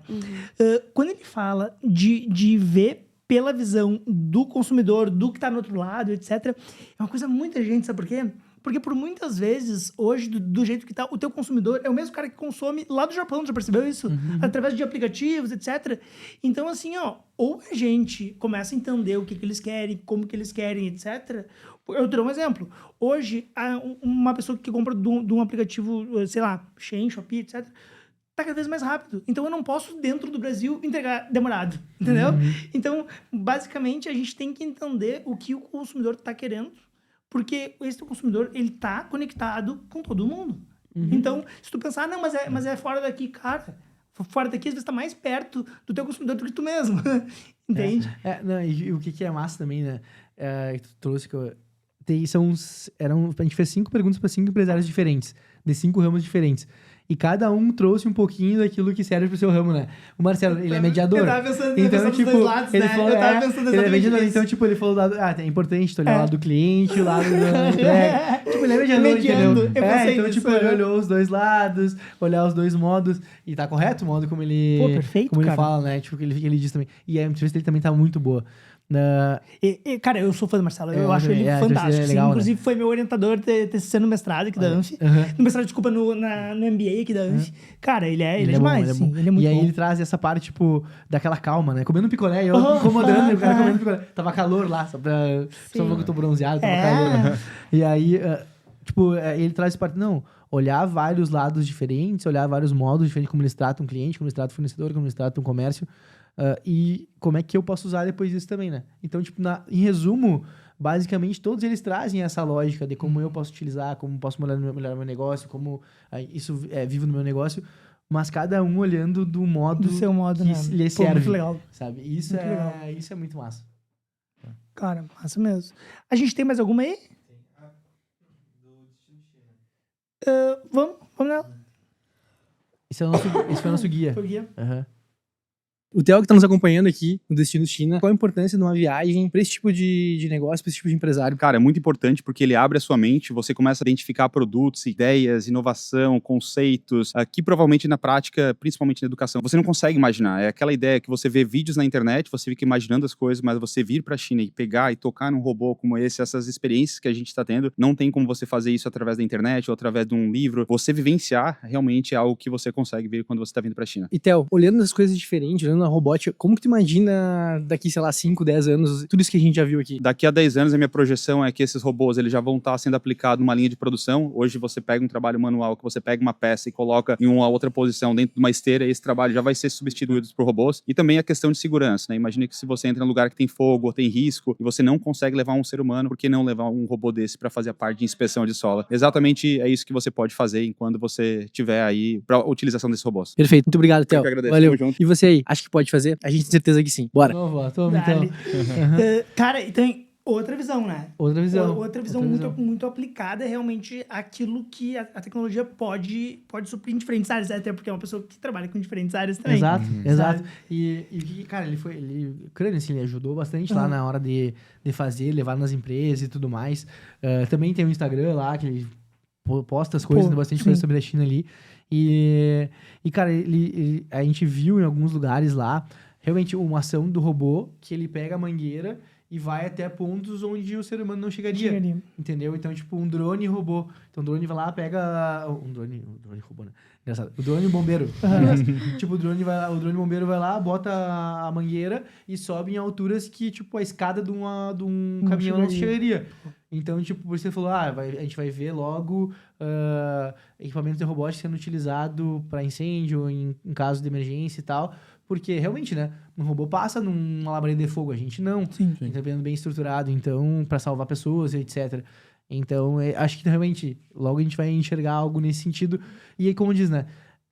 Quando ele fala de ver pela visão do consumidor, do que está no outro lado, etc., é uma coisa muito gente, sabe por quê? Porque por muitas vezes, hoje, do jeito que tá, o teu consumidor é o mesmo cara que consome lá do Japão, já percebeu isso? Através de aplicativos, etc. Então, assim, ó, ou a gente começa a entender o que eles querem, como que eles querem, etc. Eu te dou um exemplo. Hoje, uma pessoa que compra de um aplicativo, sei lá, Shein, Shopee, etc., tá cada vez mais rápido. Então, eu não posso, dentro do Brasil, entregar demorado, entendeu? Então, basicamente, a gente tem que entender o que o consumidor tá querendo, porque esse consumidor, ele tá conectado com todo mundo. Então, se tu pensar, não, mas é fora daqui, cara, fora daqui, às vezes tá mais perto do teu consumidor do que tu mesmo. Entende? Não, e o que é massa também, né? Que tu trouxe que a gente fez 5 perguntas para 5 empresários diferentes, de 5 ramos diferentes. E cada um trouxe um pouquinho daquilo que serve pro seu ramo, né? O Marcelo, ele é mediador. Eu tava pensando, então, tipo, dos dois lados, ele né? falou, Eu tava pensando ele é mediador. nisso. Então, tipo, ele falou, é importante tu olhar o lado do cliente, o lado do... Tipo, ele é mediador, Mediando. entendeu? Eu pensei Então, nisso, tipo, ele olhou os dois lados, olhar os dois modos. E tá correto o modo como ele... Pô, perfeito, como cara. ele fala, né? Tipo, que ele diz também. E a entrevista dele também tá muito boa. Cara, eu sou fã do Marcelo. Eu eu acho também. ele É, fantástico. é legal, assim. Inclusive, foi meu orientador TCC no mestrado aqui da ANF. No mestrado, desculpa, no MBA aqui da ANF. Cara, ele é demais. Bom, Ele é muito e aí bom. ele traz essa parte, tipo, daquela calma, né? Comendo picolé, eu incomodando, o cara comendo picolé. Tava calor lá, só porque eu tô bronzeado, tava calor. E aí, ele traz essa parte, não, olhar vários lados diferentes, olhar vários modos diferentes, como eles tratam um cliente, como eles tratam um fornecedor, como eles tratam um comércio. E como é que eu posso usar depois disso também, né? Então, tipo, em resumo, basicamente, todos eles trazem essa lógica de como eu posso utilizar, como posso melhorar meu negócio, como isso é vivo no meu negócio, mas cada um olhando do modo, Do seu modo, que né? lhe serve, muito legal. sabe? Isso Muito legal. isso é muito massa. Cara, massa mesmo. A gente tem mais alguma aí? Vamos nela. Esse foi o nosso guia. Foi o guia. Aham. O Theo que tá nos acompanhando aqui no Destino China, qual a importância de uma viagem pra esse tipo de negócio, pra esse tipo de empresário? Cara, é muito importante porque ele abre a sua mente, você começa a identificar produtos, ideias, inovação, conceitos, que provavelmente na prática, principalmente na educação, você não consegue imaginar. É aquela ideia que você vê vídeos na internet, você fica imaginando as coisas, mas você vir pra China e pegar e tocar num robô como esse, essas experiências que a gente tá tendo, não tem como você fazer isso através da internet ou através de um livro. Você vivenciar realmente é algo que você consegue ver quando você tá vindo pra China. E Theo, olhando as coisas diferentes, olhando a robótica, como que tu imagina daqui, sei lá, 5, 10 anos, tudo isso que a gente já viu aqui? Daqui a 10 anos, a minha projeção é que esses robôs eles já vão estar sendo aplicados numa linha de produção. Hoje você pega um trabalho manual, que você pega uma peça e coloca em uma outra posição dentro de uma esteira, e esse trabalho já vai ser substituído por robôs. E também a questão de segurança, né? Imagina que se você entra em um lugar que tem fogo ou tem risco, e você não consegue levar um ser humano, por que não levar um robô desse para fazer a parte de inspeção de sola? Exatamente é isso que você pode fazer enquanto você tiver aí para a utilização desses robôs. Perfeito, muito obrigado, Theo. que agradeço, Valeu. tamo junto. E você aí, acha que pode fazer? A gente tem certeza que sim. Bora. Então. Cara, e tem outra visão, né? Outra visão. Outra visão muito aplicada é realmente aquilo que a tecnologia pode suprir em diferentes áreas, até porque é uma pessoa que trabalha com diferentes áreas também. Exato. E cara, ele ajudou bastante lá na hora de fazer, levar nas empresas e tudo mais. Também tem um Instagram lá que ele posta as coisas, bastante coisa sobre a China ali. E cara, a gente viu em alguns lugares lá realmente uma ação do robô que ele pega a mangueira e vai até pontos onde o ser humano não chegaria. Chegaria. Entendeu? Então, tipo, um drone robô. Então, o drone vai lá, pega... Um drone robô, né? Engraçado. O drone bombeiro. Tipo, o drone bombeiro vai lá, bota a mangueira e sobe em alturas que, tipo, a escada de um caminhão não chegaria. Então, tipo, você falou, a gente vai ver logo equipamento de robótica sendo utilizado para incêndio, em caso de emergência e tal. Porque, realmente, né? Um robô passa numa labareda de fogo, a gente não. Sim. A gente tá vendo bem estruturado, então, para salvar pessoas, etc. Então, acho que realmente, logo a gente vai enxergar algo nesse sentido. E aí, como diz, né?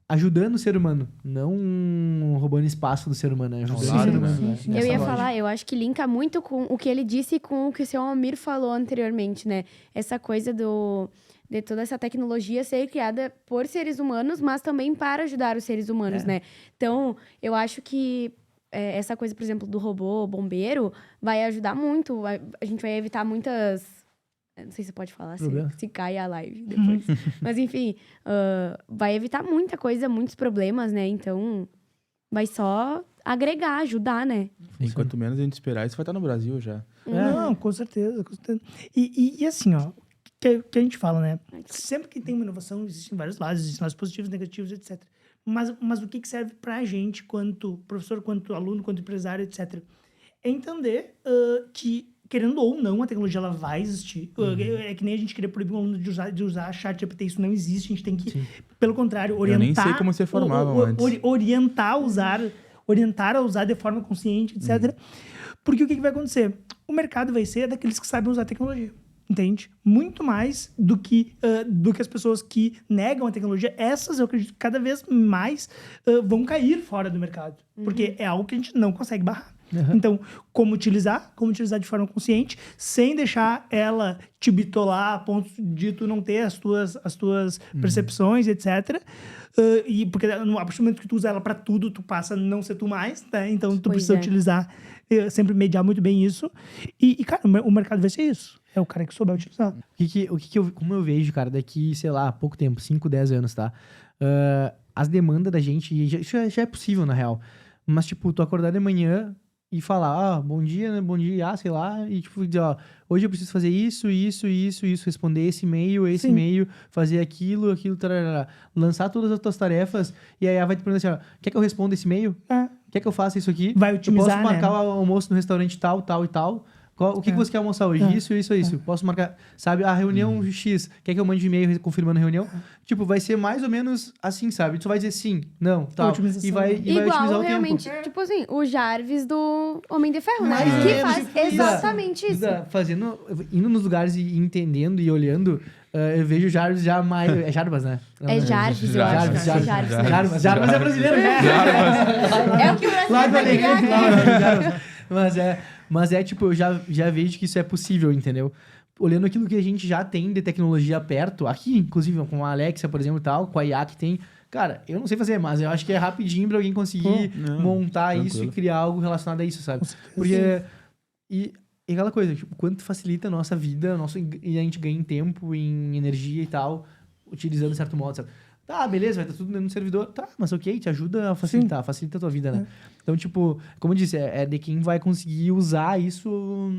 Ajudando o ser humano, não roubando espaço do ser humano, né? Ajudando o ser humano. Né? Eu Nessa ia lógica. falar, eu acho que linka muito com o que ele disse e com o que o seu Almir falou anteriormente, né? Essa coisa de toda essa tecnologia ser criada por seres humanos, mas também para ajudar os seres humanos, né? Então, eu acho que essa coisa, por exemplo, do robô bombeiro vai ajudar muito. A gente vai evitar muitas... Não sei se pode falar, se cai a live depois. Mas, enfim, vai evitar muita coisa, muitos problemas, né? Então, vai só agregar, ajudar, né? Enquanto menos a gente esperar, isso vai estar no Brasil já. Não, com certeza, com certeza. E assim, ó, que a gente fala, né? Sempre que tem uma inovação, existem vários lados, existem lados positivos, negativos, etc. Mas o que serve pra gente, quanto professor, quanto aluno, quanto empresário, etc. É entender que, querendo ou não, a tecnologia ela vai existir. É que nem a gente querer proibir um aluno de usar chat GPT, isso não existe. A gente tem que, pelo contrário, orientar... Eu nem sei como você formava antes. Orientar a usar de forma consciente, etc. Porque o que vai acontecer? O mercado vai ser daqueles que sabem usar a tecnologia. Entende? Muito mais do que as pessoas que negam a tecnologia. Essas, eu acredito, cada vez mais vão cair fora do mercado. Porque é algo que a gente não consegue barrar. Então, como utilizar de forma consciente, sem deixar ela te bitolar a ponto de tu não ter as tuas percepções, etc. E porque a partir do momento que tu usa ela para tudo, tu passa a não ser tu mais, tá? Então, tu precisa utilizar, sempre mediar muito bem isso. E, cara, o mercado vai ser isso. É o cara que souber utilizar. Como eu vejo, cara, daqui, sei lá, pouco tempo, 5, 10 anos, tá? As demandas da gente, isso já é possível, na real. Mas, tipo, tu acordar de manhã e falar, bom dia, né? Bom dia, sei lá. E, tipo, dizer, hoje eu preciso fazer isso, responder esse e-mail, fazer aquilo, tarará. Lançar todas as tuas tarefas e aí ela vai te perguntar assim, quer que eu responda esse e-mail? Quer que eu faça isso aqui? Vai otimizar, eu posso marcar né? o almoço no restaurante tal e tal. O que você quer almoçar hoje? Isso. Posso marcar, sabe? A reunião X. Quer que eu mande e-mail confirmando a reunião? Tipo, vai ser mais ou menos assim, sabe? Tu vai dizer sim, não, tal. E vai otimizar o realmente, tempo. tipo assim, o Jarvis do Homem de Ferro, né? Mais ou Que menos, faz tipo, exatamente isso. Indo nos lugares e entendendo e olhando, eu vejo o Jarvis já mais... É Jarbas, né? É Jarvis, eu acho. Jarbas é brasileiro, né? É o que o brasileiro Mas tipo, eu já vejo que isso é possível, entendeu? Olhando aquilo que a gente já tem de tecnologia perto, aqui, inclusive, com a Alexia, por exemplo, e tal, com a IA que tem... Cara, eu não sei fazer, mas eu acho que é rapidinho pra alguém conseguir montar tranquilo. isso e criar algo relacionado a isso, sabe? Porque... E aquela coisa, tipo, quanto facilita a nossa vida, e a gente ganha em tempo, em energia e tal, utilizando de certo modo, sabe? Tá, beleza, vai estar tudo dentro do servidor. Tá, mas ok, te ajuda a facilitar, facilita a tua vida, né? Então, tipo, como eu disse, é de quem vai conseguir usar isso...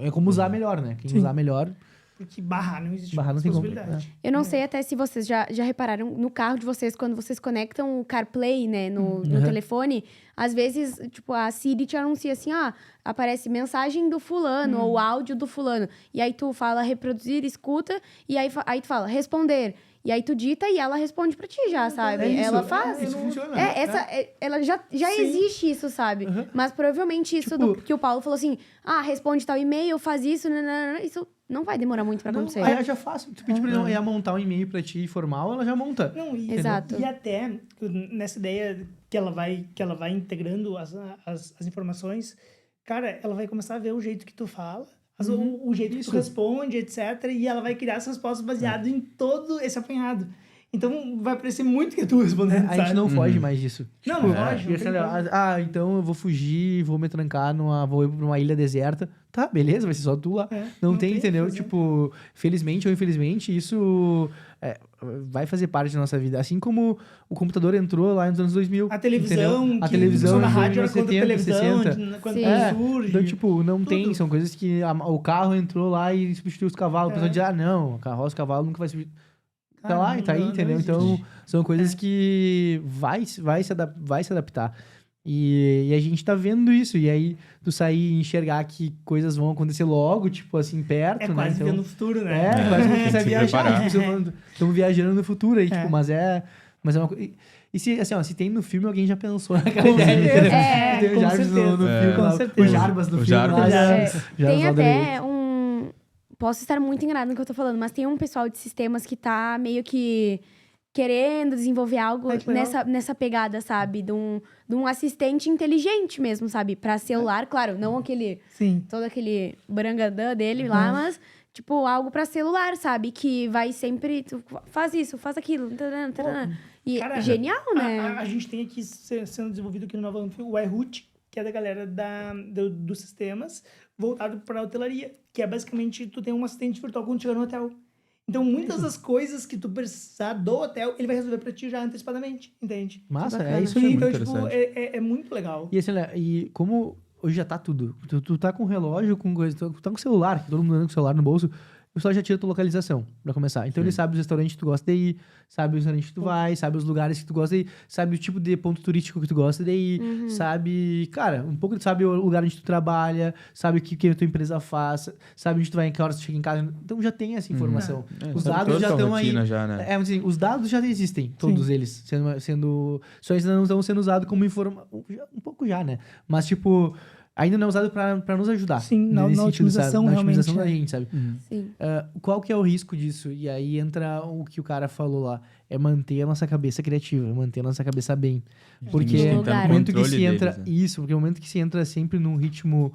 É como usar melhor, né? Quem usar melhor... Porque barrar não existe Barrar não tem como. possibilidade. Eu não sei até se vocês já repararam no carro de vocês, quando vocês conectam o CarPlay, né, no telefone, às vezes, tipo, a Siri te anuncia assim, aparece mensagem do fulano ou áudio do fulano. E aí tu fala reproduzir, escuta, e aí tu fala responder. E aí tu dita e ela responde pra ti já, sabe? Ela faz. Isso funciona. Ela já existe isso, sabe? Mas provavelmente isso que o Paulo falou assim, responde tal e-mail, faz isso, isso não vai demorar muito pra acontecer. Aí ela já faz. Tu pede pra ela montar um e-mail pra ti formal, ela já monta. Exato. E até nessa ideia que ela vai integrando as informações, cara, ela vai começar a ver o jeito que tu fala, o jeito que tu responde, etc. E ela vai criar as respostas baseadas em todo esse apanhado. Então, vai parecer muito que tu respondendo, A gente não foge mais disso. Não, foge. Então eu vou fugir, vou me trancar vou ir pra uma ilha deserta. Tá, beleza, vai ser só tu lá. Não tem, entendeu? Tipo, felizmente ou infelizmente, isso vai fazer parte da nossa vida. Assim como o computador entrou lá nos anos 2000. A televisão, entendeu? A que televisão na nos rádio anos era contra a 70, televisão, 60. quando Sim. surge. Então, tipo, não tem. Tudo. São coisas que o carro entrou lá e substituiu os cavalos. A pessoa diz, não, a carroça, o cavalo nunca vai substituir. Tá lá e tá aí, não entendeu? existe. Então, são coisas que vai se adaptar. E a gente tá vendo isso. E aí, tu sair e enxergar que coisas vão acontecer logo, tipo assim, perto, É né? quase Então, vendo o futuro, né? quase como Tem você que se viajar. preparar. Tipo, estamos viajando no futuro aí, É. tipo, mas é uma coisa. E se, assim, ó, se tem no filme, alguém já pensou naquela Com ideia, certeza. entendeu? É, Se tem o com Jarvis certeza. no filme, Com lá, certeza. o Jarbas no O filme Jarbas. lá, já, É, já tem roda até Posso estar muito enganada no que eu tô falando, mas tem um pessoal de sistemas que tá meio que querendo desenvolver algo Ai, que legal. nessa pegada, sabe? De um assistente inteligente mesmo, sabe? Pra celular, claro, não aquele... Sim. Todo aquele brangadã dele lá, mas... Tipo, algo pra celular, sabe? Que vai sempre... Tu faz isso, faz aquilo. Taran, taran. E Cara, genial, né? A gente tem aqui sendo desenvolvido aqui no Nova Anfi o iRoot, que é da galera dos sistemas, voltado para a hotelaria, que é basicamente tu tem um assistente virtual quando chegar no hotel. Então, muitas das coisas que tu precisar do hotel, ele vai resolver pra ti já antecipadamente, entende? Massa, bacana. é isso aí. Então, muito tipo, interessante. é muito legal. E assim, né, e como hoje já tá tudo. Tu tá com relógio, com coisa, tu tá com celular, que todo mundo anda com o celular no bolso, o pessoal já tira a tua localização, pra começar. Então ele sabe os restaurantes que tu gosta de ir, sabe os restaurantes que tu vai, sabe os lugares que tu gosta de ir, sabe o tipo de ponto turístico que tu gosta de ir, sabe, cara, um pouco sabe o lugar onde tu trabalha, sabe o que a tua empresa faz, sabe onde tu vai, em que horas tu chega em casa. Então já tem essa informação. Os Sabe dados toda já a tua estão aí. rotina já, né? É, mas assim, os dados já existem, todos eles, sendo só eles ainda não estão sendo usados como informação, um pouco já, né? Mas tipo, ainda não é usado pra nos ajudar. Sim, na nesse sentido, otimização, sabe? Na otimização realmente, da gente, sabe? Sim. Qual que é o risco disso? E aí entra o que o cara falou lá, é manter a nossa cabeça criativa, manter a nossa cabeça bem. Porque tem que no estar no momento que controle se entra... deles, né? Isso, porque no momento que se entra sempre num ritmo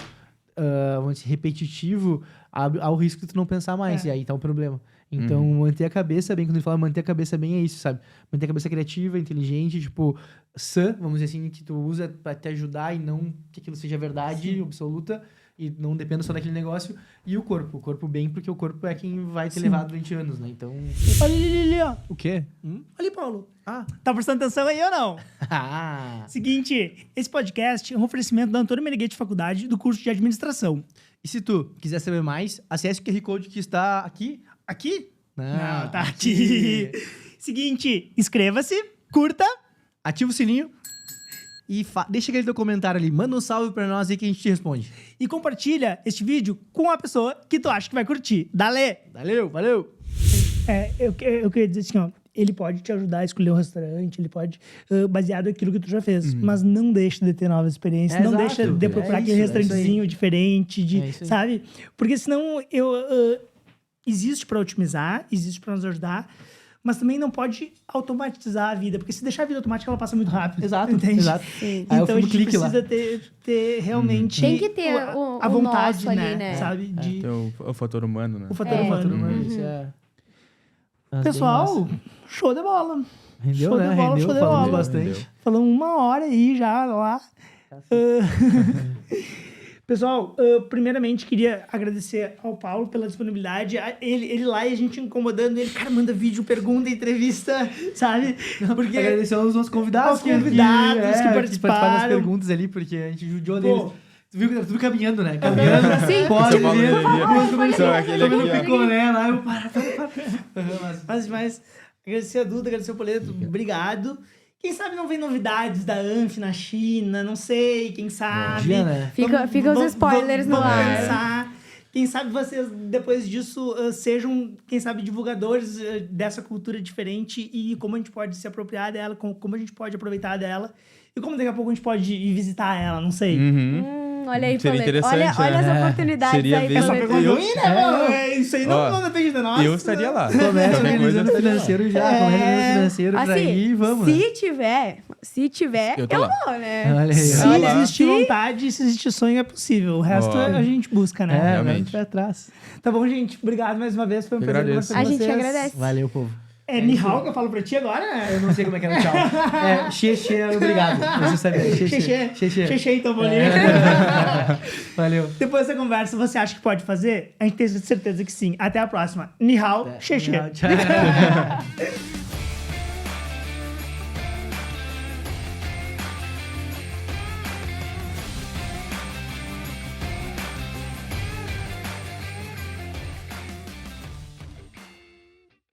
vamos dizer, repetitivo, há o risco de tu não pensar mais, e aí tá um problema. Então, manter a cabeça bem, quando ele fala manter a cabeça bem, é isso, sabe? Manter a cabeça criativa, inteligente, tipo, sã, vamos dizer assim, que tu usa pra te ajudar e não que aquilo seja verdade absoluta e não dependa só daquele negócio. E o corpo bem, porque o corpo é quem vai ter levado durante anos, né? Então... Olha ali, ó. O quê? Olha ali, Paulo. Ah. Tá prestando atenção aí ou não? Ah! Seguinte, esse podcast é um oferecimento da Antônio Meneghetti Faculdade do curso de Administração. E se tu quiser saber mais, acesse o QR Code que está aqui. Aqui? Não, Tá aqui. Seguinte, inscreva-se, curta. Ativa o sininho e deixa aquele teu comentário ali. Manda um salve pra nós aí que a gente te responde. E compartilha este vídeo com a pessoa que tu acha que vai curtir. Dale! Valeu! Eu queria dizer assim, ó. Ele pode te ajudar a escolher um restaurante, ele pode, baseado naquilo que tu já fez. Mas não deixa de ter novas experiências, não Exato. deixa de procurar É aquele isso, restaurantezinho diferente, É isso aí. sabe? Porque senão existe para otimizar, existe para nos ajudar, mas também não pode automatizar a vida, porque se deixar a vida automática, ela passa muito rápido. Exato, entende? exato. Sim. Aí eu Então fui a no gente clique lá. precisa ter realmente Tem que ter a o vontade, nosso ali, né? Sabe? De, Tem o fator humano, né? o fator É. humano. Isso é... Mas bem Pessoal, massa. show de bola. Rendeu, show né? de bola, Rendeu, show de falamos bola. bastante. Falamos 1 hora aí já lá. Pessoal, primeiramente queria agradecer ao Paulo pela disponibilidade. Ele lá e a gente incomodando ele. Cara, manda vídeo, pergunta, entrevista, sabe? Porque Agradecer aos nossos convidados. aos convidados que participaram. das perguntas ali, porque a gente judiou Pô. deles. Tu viu caminhando, né? Caminhando. Sim. Pode São Paulo ver. ali. São aquele Tomando aqui, ó. picolé lá. Eu para. Mas agradecer a Duda, agradecer o Poleto. Obrigado. Quem sabe não vem novidades da Anf na China, não sei, quem sabe. Dia, né? Fica os spoilers no vamos ar. pensar. Quem sabe vocês, depois disso, sejam, quem sabe, divulgadores dessa cultura diferente e como a gente pode se apropriar dela, como a gente pode aproveitar dela e como daqui a pouco a gente pode ir visitar ela, não sei. Olha aí, Seria Poleto. interessante, Olha né? as oportunidades Seria aí, bem- Essa Poleto. pergunta ruim, né, meu? Isso aí Ó, não depende de nós. Eu estaria lá. Começa Qualquer coisa, organizando eu o estaria lá. financeiro já. Começa organizando o financeiro pra ir e vamos. se tiver, Eu eu tô lá. vou, né? Olha aí. Se olha lá. existe vontade, se existe sonho, é possível. O resto Ó. a gente busca, né? É, Realmente. vai pra trás. Tá bom, gente. Obrigado mais uma vez. Foi um Eu prazer agradeço. conversar com A gente vocês. agradece. Valeu, povo. É Nihao que eu falo pra ti agora? Eu não sei como é que era o tchau. É, xexê, obrigado. Você sabia. Xexê, então, bolinha. Valeu. Depois dessa conversa, você acha que pode fazer? A gente tem certeza que sim. Até a próxima. Nihao, xexê. Tchau.